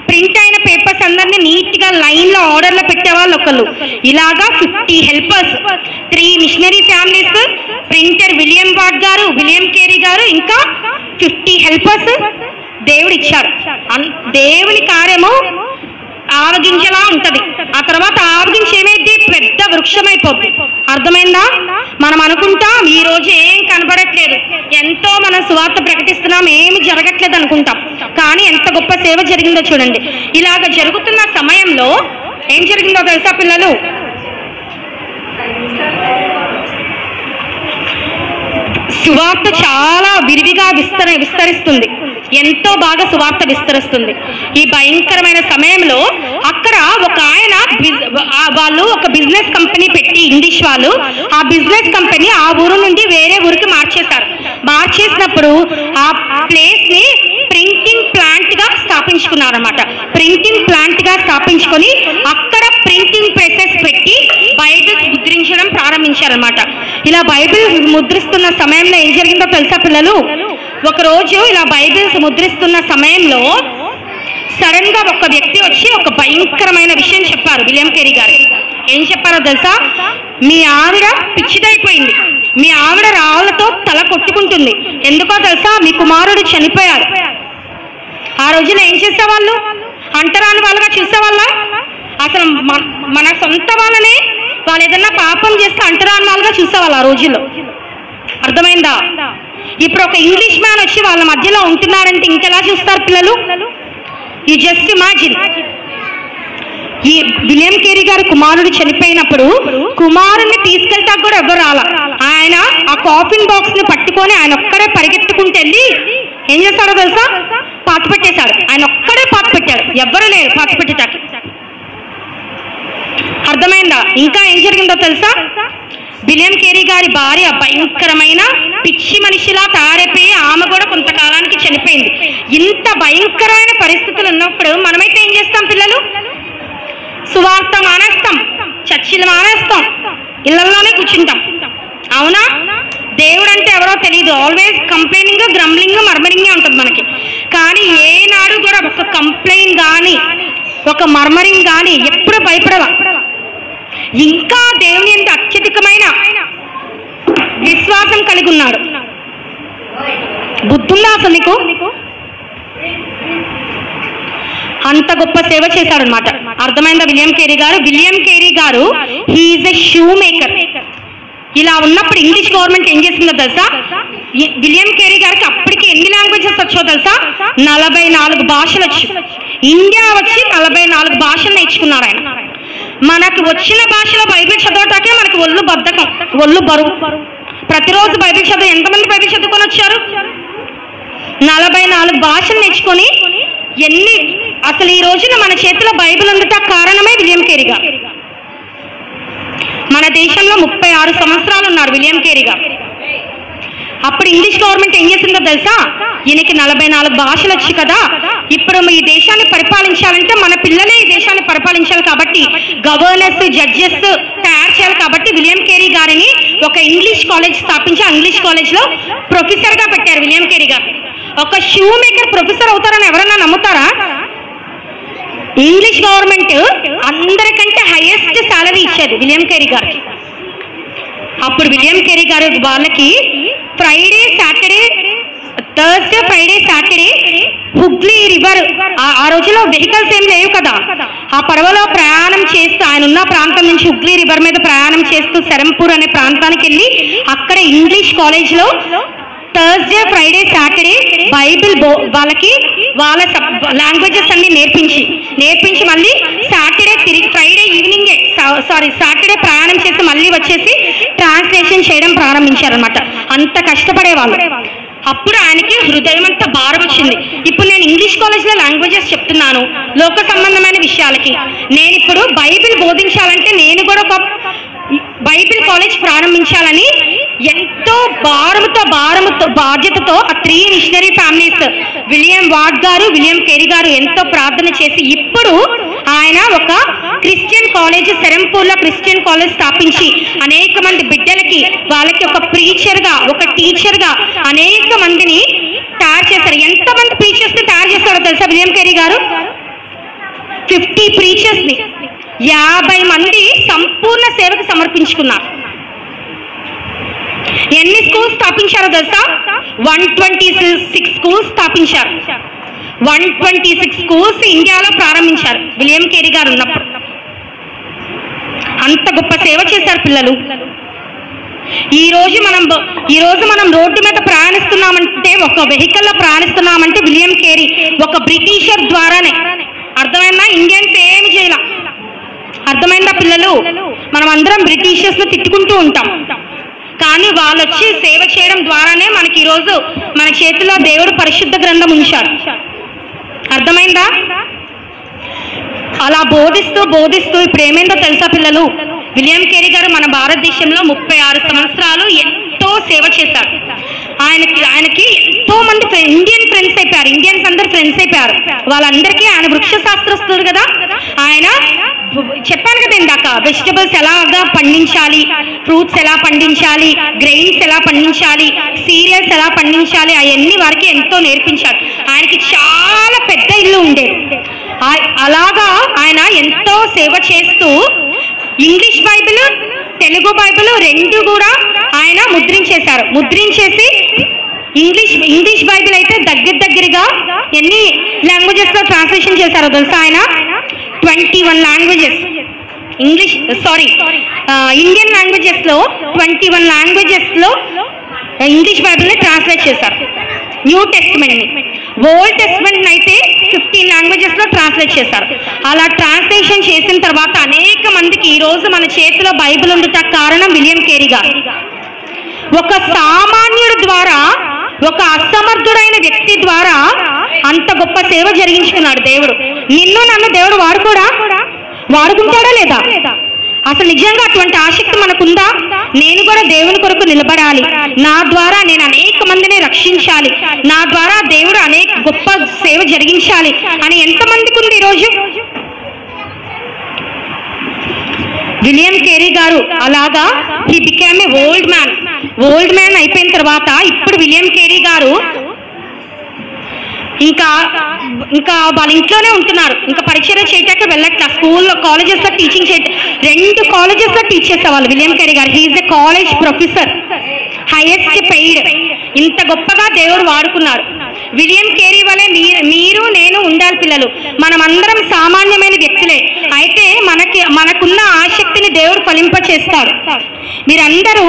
ప్రింట్ అయిన పేపర్స్ అందరినీ నీట్ గా లైన్ లో ఆర్డర్ లో పెట్టే వాళ్ళు ఒకళ్ళు. ఇలాగా 50 helpers, 3 missionary families, printer William Ward గారు, విలియం కేరీ గారు, ఇంకా 50 హెల్పర్స్ దేవుడు ఇచ్చారు. దేవుని కార్యము ఆవగింజలా ఉంటది. ఆ తర్వాత ఆవగించి ఏమైంది? పెద్ద వృక్షం అయిపోద్ది. అర్థమైందా? మనం అనుకుంటాం ఈ రోజు ఏం కనబడట్లేదు, ఎంతో మనం సువార్త ప్రకటిస్తున్నాం, ఏమి జరగట్లేదు అనుకుంటాం, కానీ ఎంత గొప్ప సేవ జరిగిందో చూడండి. ఇలాగ జరుగుతున్న సమయంలో ఏం జరిగిందో తెలుసా పిల్లలు? సువార్త చాలా విరివిగా విస్తరిస్తుంది, ఎంతో బాగా సువార్త విస్తరిస్తుంది. ఈ భయంకరమైన సమయంలో అక్కడ ఒక ఆయన వాళ్ళు ఒక బిజినెస్ కంపెనీ పెట్టి, ఇంగ్లీష్ వాళ్ళు ఆ బిజినెస్ కంపెనీ ఆ ఊరు నుండి వేరే ఊరికి మార్చేసినప్పుడు ఆ ప్లేస్ ని ప్రింటింగ్ ప్లాంట్ గా స్థాపించుకున్నారన్నమాట. ప్రింటింగ్ ప్లాంట్ గా స్థాపించుకొని అక్కడ ప్రింటింగ్ ప్రెసెస్ పెట్టి బయట ముద్రించడం ప్రారంభించారు. స్థాపించారనమాట. ఇలా బైబిల్ ముద్రిస్తున్న సమయంలో ఏం జరిగిందో తెలుసా పిల్లలు? ఒకరోజు ఇలా బైబిల్స్ ముద్రిస్తున్న సమయంలో సడన్ గా ఒక వ్యక్తి వచ్చి ఒక భయంకరమైన విషయం చెప్పారు విలియం కేరీ గారు. ఏం చెప్పారో తెలుసా? మీ ఆవిడ పిచ్చిదైపోయింది, మీ ఆవిడ రాళ్లతో తల కొట్టుకుంటుంది. ఎందుకో తెలుసా? మీ కుమారుడు చనిపోయాడు. ఆ రోజున ఏం చేసేవాళ్ళు? అంటరాని వాళ్ళగా చూసేవాళ్ళ? అసలు మన సొంత వాళ్ళనే వాళ్ళు ఏదన్నా పాపం చేస్తే అంటరాని వాళ్ళగా చూసేవాళ్ళు ఆ రోజుల్లో. అర్థమైందా? ఇప్పుడు ఒక ఇంగ్లీష్ మ్యాన్ వచ్చి వాళ్ళ మధ్యలో ఉంటున్నారంటే ఇంకెలా చూస్తారు పిల్లలు? You just imagine. ఈ విలియం కేరీ గారు కుమారుడు చనిపోయినప్పుడు కుమారుడిని తీసుకెళ్తా కూడా ఎవరు రాలా. ఆయన ఆ కాఫిన్ బాక్స్ ని పట్టుకొని ఆయన ఒక్కడే పరిగెత్తుకుంటూ వెళ్ళి ఏం చేస్తాడో తెలుసా? పాత పెట్టేశాడు. ఆయన ఒక్కడే పాత పెట్టాడు, ఎవ్వరు లేరు పాత పెట్టేటాకి. అర్థమైందా? ఇంకా ఏం జరిగిందో తెలుసా? విలియం కేరీ గారి భార్య భయంకరమైన పిచ్చి మనిషిలా తయారైపోయి ఆమె కూడా కొంతకాలానికి చనిపోయింది. ఇంత భయంకరమైన పరిస్థితులు ఉన్నప్పుడు మనమైతే ఏం చేస్తాం పిల్లలు? సువార్త మానేస్తాం, చర్చిలు మానేస్తాం, ఇళ్లలోనే కూర్చుంటాం. అవునా? దేవుడు అంటే ఎవరో తెలియదు. ఆల్వేస్ కంప్లైనింగ్, గ్రంబ్లింగ్, మర్మరింగ్ ఉంటుంది మనకి. కానీ ఏనాడు కూడా ఒక కంప్లైంట్ కానీ ఒక మర్మరింగ్ కానీ ఎప్పుడు భయపడవా. ఇంకా దేవుని ఎంత అత్యధికమైన విశ్వాసం కలిగి ఉన్నాడు. బుద్ధుందా అసలు నీకు? అంత గొప్ప సేవ చేశాడనమాట. అర్థమైందా? విలియం కేరీ గారు. విలియం కేరీ గారు హీఈస్ ఎ షూ మేకర్. ఇలా ఉన్నప్పుడు ఇంగ్లీష్ గవర్నమెంట్ ఏం చేసిందో తెలుసా? విలియం కేరీ గారికి అప్పటికి ఎన్ని లాంగ్వేజెస్ వచ్చో తెలుసా? 44 భాషలు వచ్చు. ఇండియా వచ్చి 44 భాషలు నేర్చుకున్నారు ఆయన. మనకు వచ్చిన భాషలో బైబిల్ చదవటాకే మనకి ఒళ్ళు బద్ధకం, ఒళ్ళు బరువు. ప్రతిరోజు బైబిల్ చదువు ఎంతమంది బైబిల్ చదువుకొని వచ్చారు? 44 భాషలు నేర్చుకొని ఎన్ని అసలు ఈ రోజున మన చేతిలో బైబిల్ ఉండటం కారణమే విలియం కేరీ గారు. మన దేశంలో 36 సంవత్సరాలు ఉన్నారు విలియం కేరీ గారు. అప్పుడు ఇంగ్లీష్ గవర్నమెంట్ ఏం చేసిందో తెలుసా? ఈయనకి 44 భాషలు వచ్చి కదా, ఇప్పుడు ఈ దేశాన్ని పరిపాలించాలంటే మన పిల్లలే ఈ దేశాన్ని పరిపాలించాలి కాబట్టి గవర్నర్స్, జడ్జెస్ తయారు చేయాలి కాబట్టి విలియం కేరీ గారిని ఒక ఇంగ్లీష్ కాలేజ్ స్థాపించి ఆ ఇంగ్లీష్ కాలేజ్ లో ప్రొఫెసర్ గా పెట్టారు విలియం కేరీ గారు. ఒక షూ మేకర్ ప్రొఫెసర్ అవుతారని ఎవరన్నా నమ్ముతారా? ఇంగ్లీష్ గవర్నమెంట్ అందరికంటే హైయెస్ట్ సాలరీ ఇచ్చేది విలియం కేరీ గారికి. అప్పుడు విలియం కేరీ గారు వాళ్ళకి Friday, Saturday, Thursday, Friday, Saturday Hooghly river, ఆ రోజులో వెహికల్స్ ఏం లేవు కదా, ఆ పడవలో ప్రయాణం చేస్తూ ఆయన ఉన్న ప్రాంతం నుంచి హుగ్లీ రివర్ మీద ప్రయాణం చేస్తూ సెరంపూర్ అనే ప్రాంతానికి వెళ్ళి అక్కడ ఇంగ్లీష్ కాలేజ్ లో థర్స్డే, ఫ్రైడే, సాటర్డే బైబిల్ వాళ్ళకి వాళ్ళ లాంగ్వేజెస్ అన్ని నేర్పించి మళ్ళీ సాటర్డే తిరిగి ఫ్రైడే ఈవినింగే సాటర్డే ప్రయాణం చేసి మళ్ళీ వచ్చేసి ట్రాన్స్లేషన్ చేయడం ప్రారంభించారనమాట. అంత కష్టపడేవాళ్ళు. అప్పుడు ఆయనకి హృదయం అంతా భారం వచ్చింది. ఇప్పుడు నేను ఇంగ్లీష్ కాలేజ్లో లాంగ్వేజెస్ చెప్తున్నాను లోక సంబంధమైన విషయాలకి, నేను ఇప్పుడు బైబిల్ బోధించాలంటే నేను కూడా ఒక బైబిల్ కాలేజ్ ప్రారంభించాలని ఎంతో బాధ్యతతో ఆ 3 మిషనరీ ఫ్యామిలీస్ విలియం వార్డ్ గారు, విలియం కేరీ గారు ఎంతో ప్రార్థన చేసి ఇప్పుడు ఆయన ఒక క్రిస్టియన్ కాలేజ్ సెరంపూర్లో క్రిస్టియన్ కాలేజ్ స్థాపించి అనేక మంది బిడ్డలకి వాళ్ళకి ఒక ప్రీచర్గా, ఒక టీచర్గా అనేక మందిని తయారు చేశారు. ఎంతమంది ప్రీచర్స్ ని తయారు చేస్తారో తెలుసా విలియం కేరీ గారు? 50 ప్రీచర్స్ ని, 50 మంది సంపూర్ణ సేవకు సమర్పించుకున్నారు. ఎన్ని స్కూల్స్ స్థాపించారో తెలుసా? 126 స్కూల్స్ స్థాపించారు. 126 స్కూల్స్ ఇండియాలో ప్రారంభించారు విలియం కేరీ గారు ఉన్నప్పుడు. అంత గొప్ప సేవ చేశారు పిల్లలు. ఈ రోజు మనం రోడ్డు మీద ప్రయాణిస్తున్నామంటే, ఒక వెహికల్లో ప్రయాణిస్తున్నామంటే విలియం కేరీ ఒక బ్రిటిషర్ ద్వారానే. అర్థమైందా? ఇండియన్స్ ఏమి చేయాల. అర్థమైందా పిల్లలు? మనం అందరం బ్రిటిషర్స్ ను తిట్టుకుంటూ ఉంటాం, కానీ వాళ్ళు వచ్చి సేవ చేయడం ద్వారానే మనకి ఈరోజు మన చేతిలో దేవుడు పరిశుద్ధ గ్రంథం ఉంచాడు. అర్థమైందా? అలా బోధిస్తూ ఇప్పుడు ఏమైందో తెలుసా పిల్లలు? విలియం కేరీ గారు మన భారతదేశంలో 36 సంవత్సరాలు ఎంతో సేవ చేశారు. ఆయనకి ఎంతో మంది ఇండియన్ ఫ్రెండ్స్ అయిపోయారు. ఇండియన్స్ అందరు ఫ్రెండ్స్ అయిపోయారు. వాళ్ళందరికీ ఆయన వృక్ష శాస్త్రస్తుడు కదా. ఆయన చెప్పాను కదా ఇందాక, వెజిటబుల్స్ ఎలాగా పండించాలి, ఫ్రూట్స్ ఎలా పండించాలి, గ్రెయిన్స్ ఎలా పండించాలి, సీరియల్స్ ఎలా పండించాలి, అవన్నీ వారికి ఎంతో నేర్పించారు. ఆయనకి చాలా పెద్ద ఇల్లు ఉండేది. అలాగా ఆయన ఎంతో సేవ చేస్తూ ఇంగ్లీష్ బైబిల్, తెలుగు బైబిల్ రెండు కూడా ఆయన ముద్రించేశారు. ముద్రించేసి ఇంగ్లీష్ బైబిల్ అయితే దగ్గరగా ఎన్ని లాంగ్వేజెస్ లో ట్రాన్స్లేషన్ చేశారో తెలుసా? ఆయన 21 లాంగ్వేజెస్ ఇండియన్ లాంగ్వేజెస్ లో 21 లాంగ్వేజెస్ లో ఇంగ్లీష్ బైబిల్ ని ట్రాన్స్లేట్ చేశారు. న్యూ టెస్టిమెంట్ ని, ఓల్డ్ టెస్టిమెంట్ అయితే 15 లాంగ్వేజెస్ లో ట్రాన్స్లేట్ చేశారు. అలా ట్రాన్స్లేషన్ చేసిన తర్వాత అనేక మందికి ఈ రోజు మన చేతిలో బైబిల్ ఉండట కారణం విలియం కేరీ గారు. ఒక సామాన్యుడి ద్వారా, ఒక అసమర్థుడైన వ్యక్తి ద్వారా అంత గొప్ప సేవ జరిగించుకున్నాడు దేవుడు. నిన్ను నన్ను దేవుడు వాడుకుంటాడా లేదా? అసలు నిజంగా అటువంటి ఆసక్తి మనకుందా? నేను కూడా దేవుని కొరకు నిలబడాలి, నా ద్వారా నేను అనేక మందిని రక్షించాలి, నా ద్వారా దేవుడు అనేక గొప్ప సేవ జరిగించాలి అని ఎంతమందికి ఉంది ఈరోజు? విలియం కేరీ గారు అలాగా he became a old man అయిపోయిన తర్వాత ఇప్పుడు విలియం కేరీ గారు ఇంకా వాళ్ళ ఇంట్లోనే ఉంటున్నారు. ఇంకా పరిచయం చేయటానికి వెళ్ళట్లా. స్కూల్లో, కాలేజెస్ లో టీచింగ్ 2 కాలేజెస్ లో టీచ్ చేసేవాళ్ళు విలియం కేరీ గారు. హీఈస్ ఎ కాలేజ్ ప్రొఫెసర్, హైయెస్ట్ పెయిడ్. ఇంత గొప్పగా దేవుడు వాడుకున్నారు. విలియం కేరీ వలె మీరు నేను ఉండాలి పిల్లలు. మనమందరం సామాన్యమైన వ్యక్తులే, అయితే మనకున్న ఆసక్తిని దేవుడు ఫలింపచేస్తాడు. మీరందరూ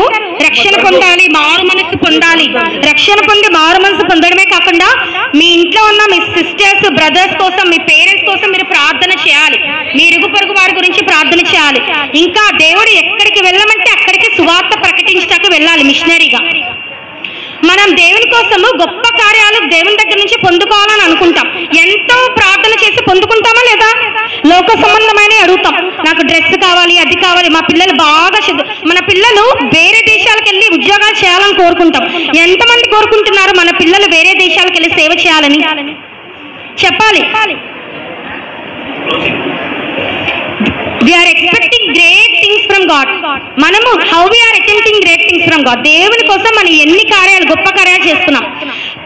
రక్షణ పొందాలి, మారు మనసు పొందాలి. రక్షణ పొంది మారు మనసు పొందడమే కాకుండా మీ ఇంట్లో ఉన్న మీ సిస్టర్స్, బ్రదర్స్ కోసం, మీ పేరెంట్స్ కోసం మీరు ప్రార్థన చేయాలి. మీ ఇరుగు పొరుగు వారి గురించి ప్రార్థన చేయాలి. ఇంకా దేవుడు ఎక్కడికి వెళ్ళమంటే అక్కడికి సువార్త ప్రకటించడానికి వెళ్ళాలి మిషనరీగా. మనం దేవుని కోసము గొప్ప కార్యాలు దేవుని దగ్గర నుంచి పొందుకోవాలని అనుకుంటాం. ఎంతో ప్రార్థన చేసి పొందుకుంటామా లేదా? లోక సంబంధమైన అడుగుతాం, నాకు డ్రెస్ కావాలి, అది కావాలి, మా పిల్లలు బాగా మన పిల్లలు వేరే దేశాలకు వెళ్ళి ఉద్యోగాలు చేయాలని కోరుకుంటాం. ఎంతమంది కోరుకుంటున్నారు మన పిల్లలు వేరే దేశాలకు వెళ్ళి సేవ చేయాలని? చెప్పాలి. We are expecting great things from God. మనము how we are attempting great things from God. దేవుని కోసం మనం ఎన్ని కార్యాలు, గొప్ప కార్యాలు చేస్తున్నాం.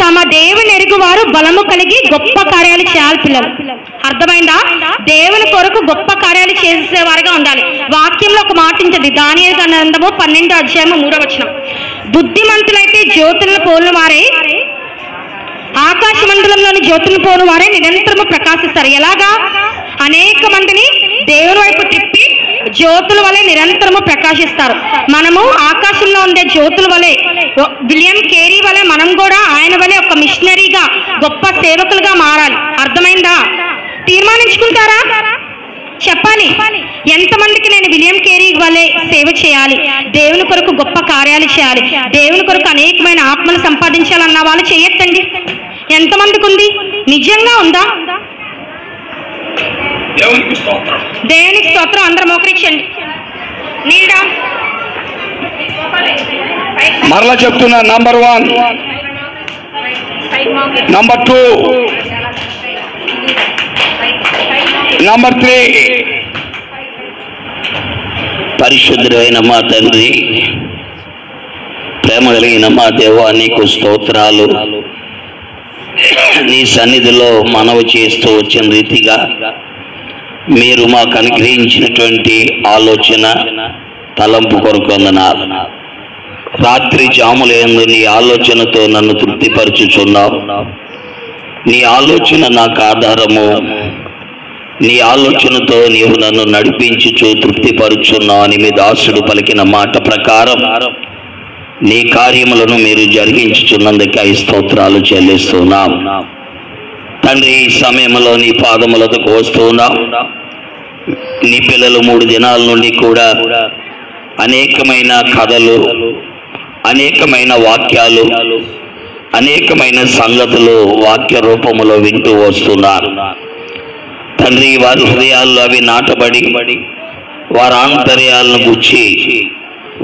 తమ దేవుని ఎరుగువారు బలము కలిగి గొప్ప కార్యాలు చేయాలి పిల్లలు. అర్థమైందా? దేవుని కొరకు గొప్ప కార్యాలు చేసేవారుగా ఉండాలి. వాక్యంలో ఒక మాట ఉంటుంది, దానియేలు గ్రంథము 12వ అధ్యాయము 3వ వచనం. బుద్ధిమంతులైతే జ్యోతులను పోలిన వారే, ఆకాశ మండలంలోని జ్యోతులను పోలిన వారే నిరంతరము ప్రకాశిస్తారు. ఎలాగా? అనేక మందిని దేవుని వైపు తిప్పి జ్యోతుల వలె నిరంతరము ప్రకాశిస్తారు. మనము ఆకాశంలో ఉండే జ్యోతుల వలె, విలియం కేరీ వలె మనం కూడా ఆయన వలె ఒక మిషనరీగా, గొప్ప సేవకులుగా మారాలి. అర్థమైందా? తీర్మానించుకుంటారా? చెప్పాలి. ఎంతమందికి నేను విలియం కేరీ వలె సేవ చేయాలి, దేవుని కొరకు గొప్ప కార్యాలు చేయాలి, దేవుని కొరకు అనేకమైన ఆత్మలు సంపాదించాలన్న వాళ్ళు చేయొద్దండి. ఎంతమందికి ఉంది? నిజంగా ఉందా? దేవునికి స్తోత్రం. దేవునికి స్తోత్రం. అందరూ మోకరించండి. నీడా మరలా చెప్తున్నా, నంబర్ 1, నంబర్ 2, నంబర్ 3. పరిశుద్ధుడైన మా తండ్రి, ప్రేమ కలిగిన మా దేవా, నీకు స్తోత్రాలు. నీ సన్నిధిలో మనవి చేస్తూ వచ్చిన రీతిగా మీరు మాకు అనుగ్రహించినటువంటి ఆలోచన, తలంపు కొరకు వందనాలు. రాత్రి జాములందు నీ ఆలోచనతో నన్ను తృప్తిపరచుచున్నావు. నీ ఆలోచన నాకు ఆధారము. నీ ఆలోచనతో నీవు నన్ను నడిపించుచు తృప్తిపరుచున్నావు అని మీ దాసుడు పలికిన మాట ప్రకారం నీ కార్యములను మీరు జరిగించుచున్నందుకే స్తోత్రాలు చెల్లిస్తున్నాం. తండ్రి, ఈ సమయంలో నీ పాదములతో వస్తున్నాం. నీ పిల్లలు 3 దినాల నుండి కూడా అనేకమైన కథలు, అనేకమైన వాక్యాలు, అనేకమైన సంగతులు వాక్య రూపములో వింటూ వస్తున్నారు. తండ్రి, వారి హృదయాల్లో అవి నాటబడి వారి ఆంతర్యాలను గుచ్చి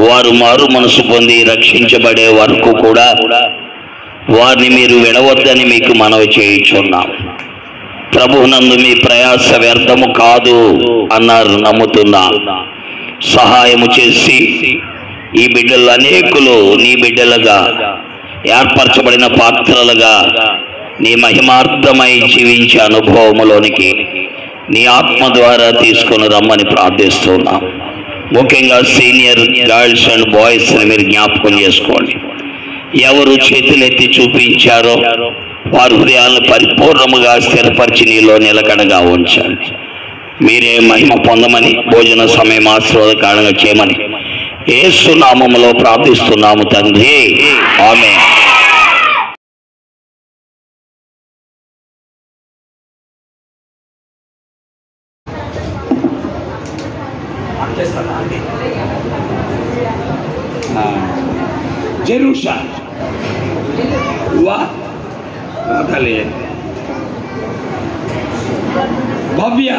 వారు మారు మనసు పొంది రక్షించబడే వరకు కూడా వారిని మీరు విడవద్దని మీకు మనవి చేయుచున్నాం. ప్రభువునందు మీ ప్రయాస వ్యర్థము కాదు అన్నారు, నమ్ముతున్నా. సహాయము చేసి ఈ బిడ్డలు అనేకులు నీ బిడ్డలుగా ఏర్పరచబడిన పాత్రలుగా నీ మహిమార్థమై జీవించే అనుభవములోనికి నీ ఆత్మ ద్వారా తీసుకొని రమ్మని ప్రార్థిస్తున్నాం. ముఖ్యంగా సీనియర్ గర్ల్స్ అండ్ బాయ్స్ని మీరు జ్ఞాపకం చేసుకోండి. ఎవరు చేతులెత్తి చూపించారో వారి హృదయాలను పరిపూర్ణముగా స్థిరపరిచి నీలో నిలకడగా ఉంచండి. మీరే మహిమ పొందమని, భోజన సమయం ఆశీర్వాదకరంగా చేయమని యేసు నామములో ప్రార్థిస్తున్నాము తండ్రి, ఆమేన్. జెరూషా భవ్య,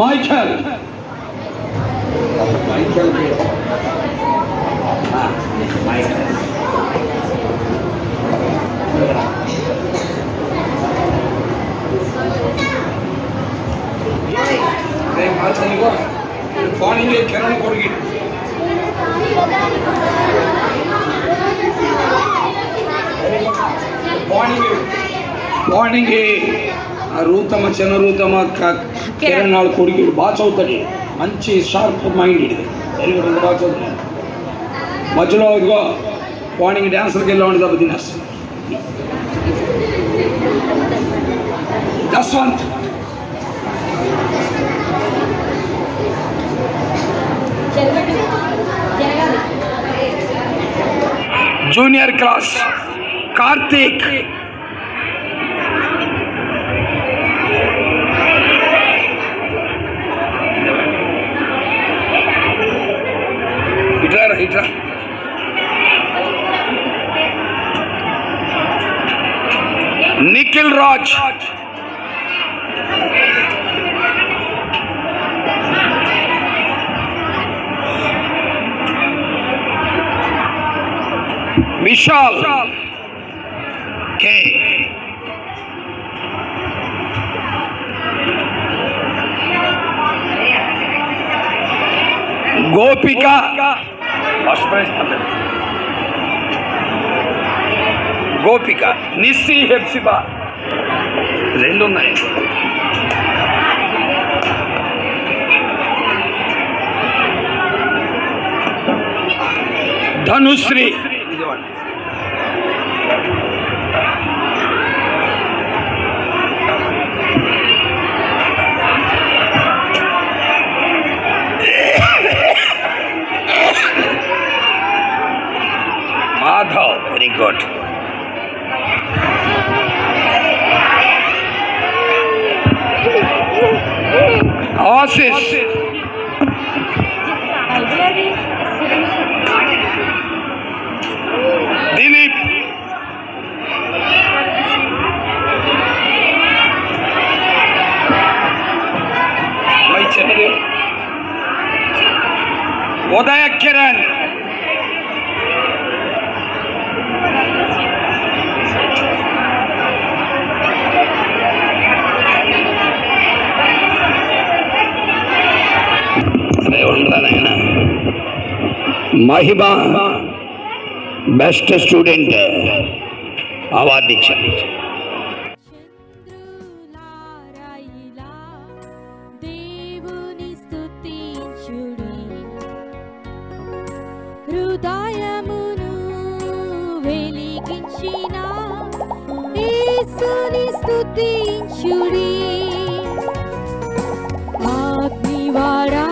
మైఖేల్, కిరణ్ కొడుకు మార్నింగ్ రూతమ్మ, చిన్న రూతమ్మ, కిరణ్ వాళ్ళ కొడుకు బాగా చదువుతాడు. మంచి షార్ప్ మైండ్, తెలుగు బాగా చదువుతున్నాడు. మధ్యలో ఇదిగో మార్నింగ్ డ్యాన్సర్కి వెళ్ళి దెబ్బ తినేస్తాడు. జస్వంత్, జూనియర్ క్లాస్ కార్తీక్, ఇట్లా నిఖిల్ రాజ్, విశాల్ కే, గోపిక, గోపిక, నిస్సి, హెప్సిబా, రెండు ఉన్నాయి. Dhanushree, Madhav, very good. Ashish, Dilip, Udaya Kiran, Mahima best student award ఇచ్చారు. దేవుని స్తుతించుడి, హృదయమును వెలిగించిన యేసుని స్తుతించుడి. అగ్నివాడా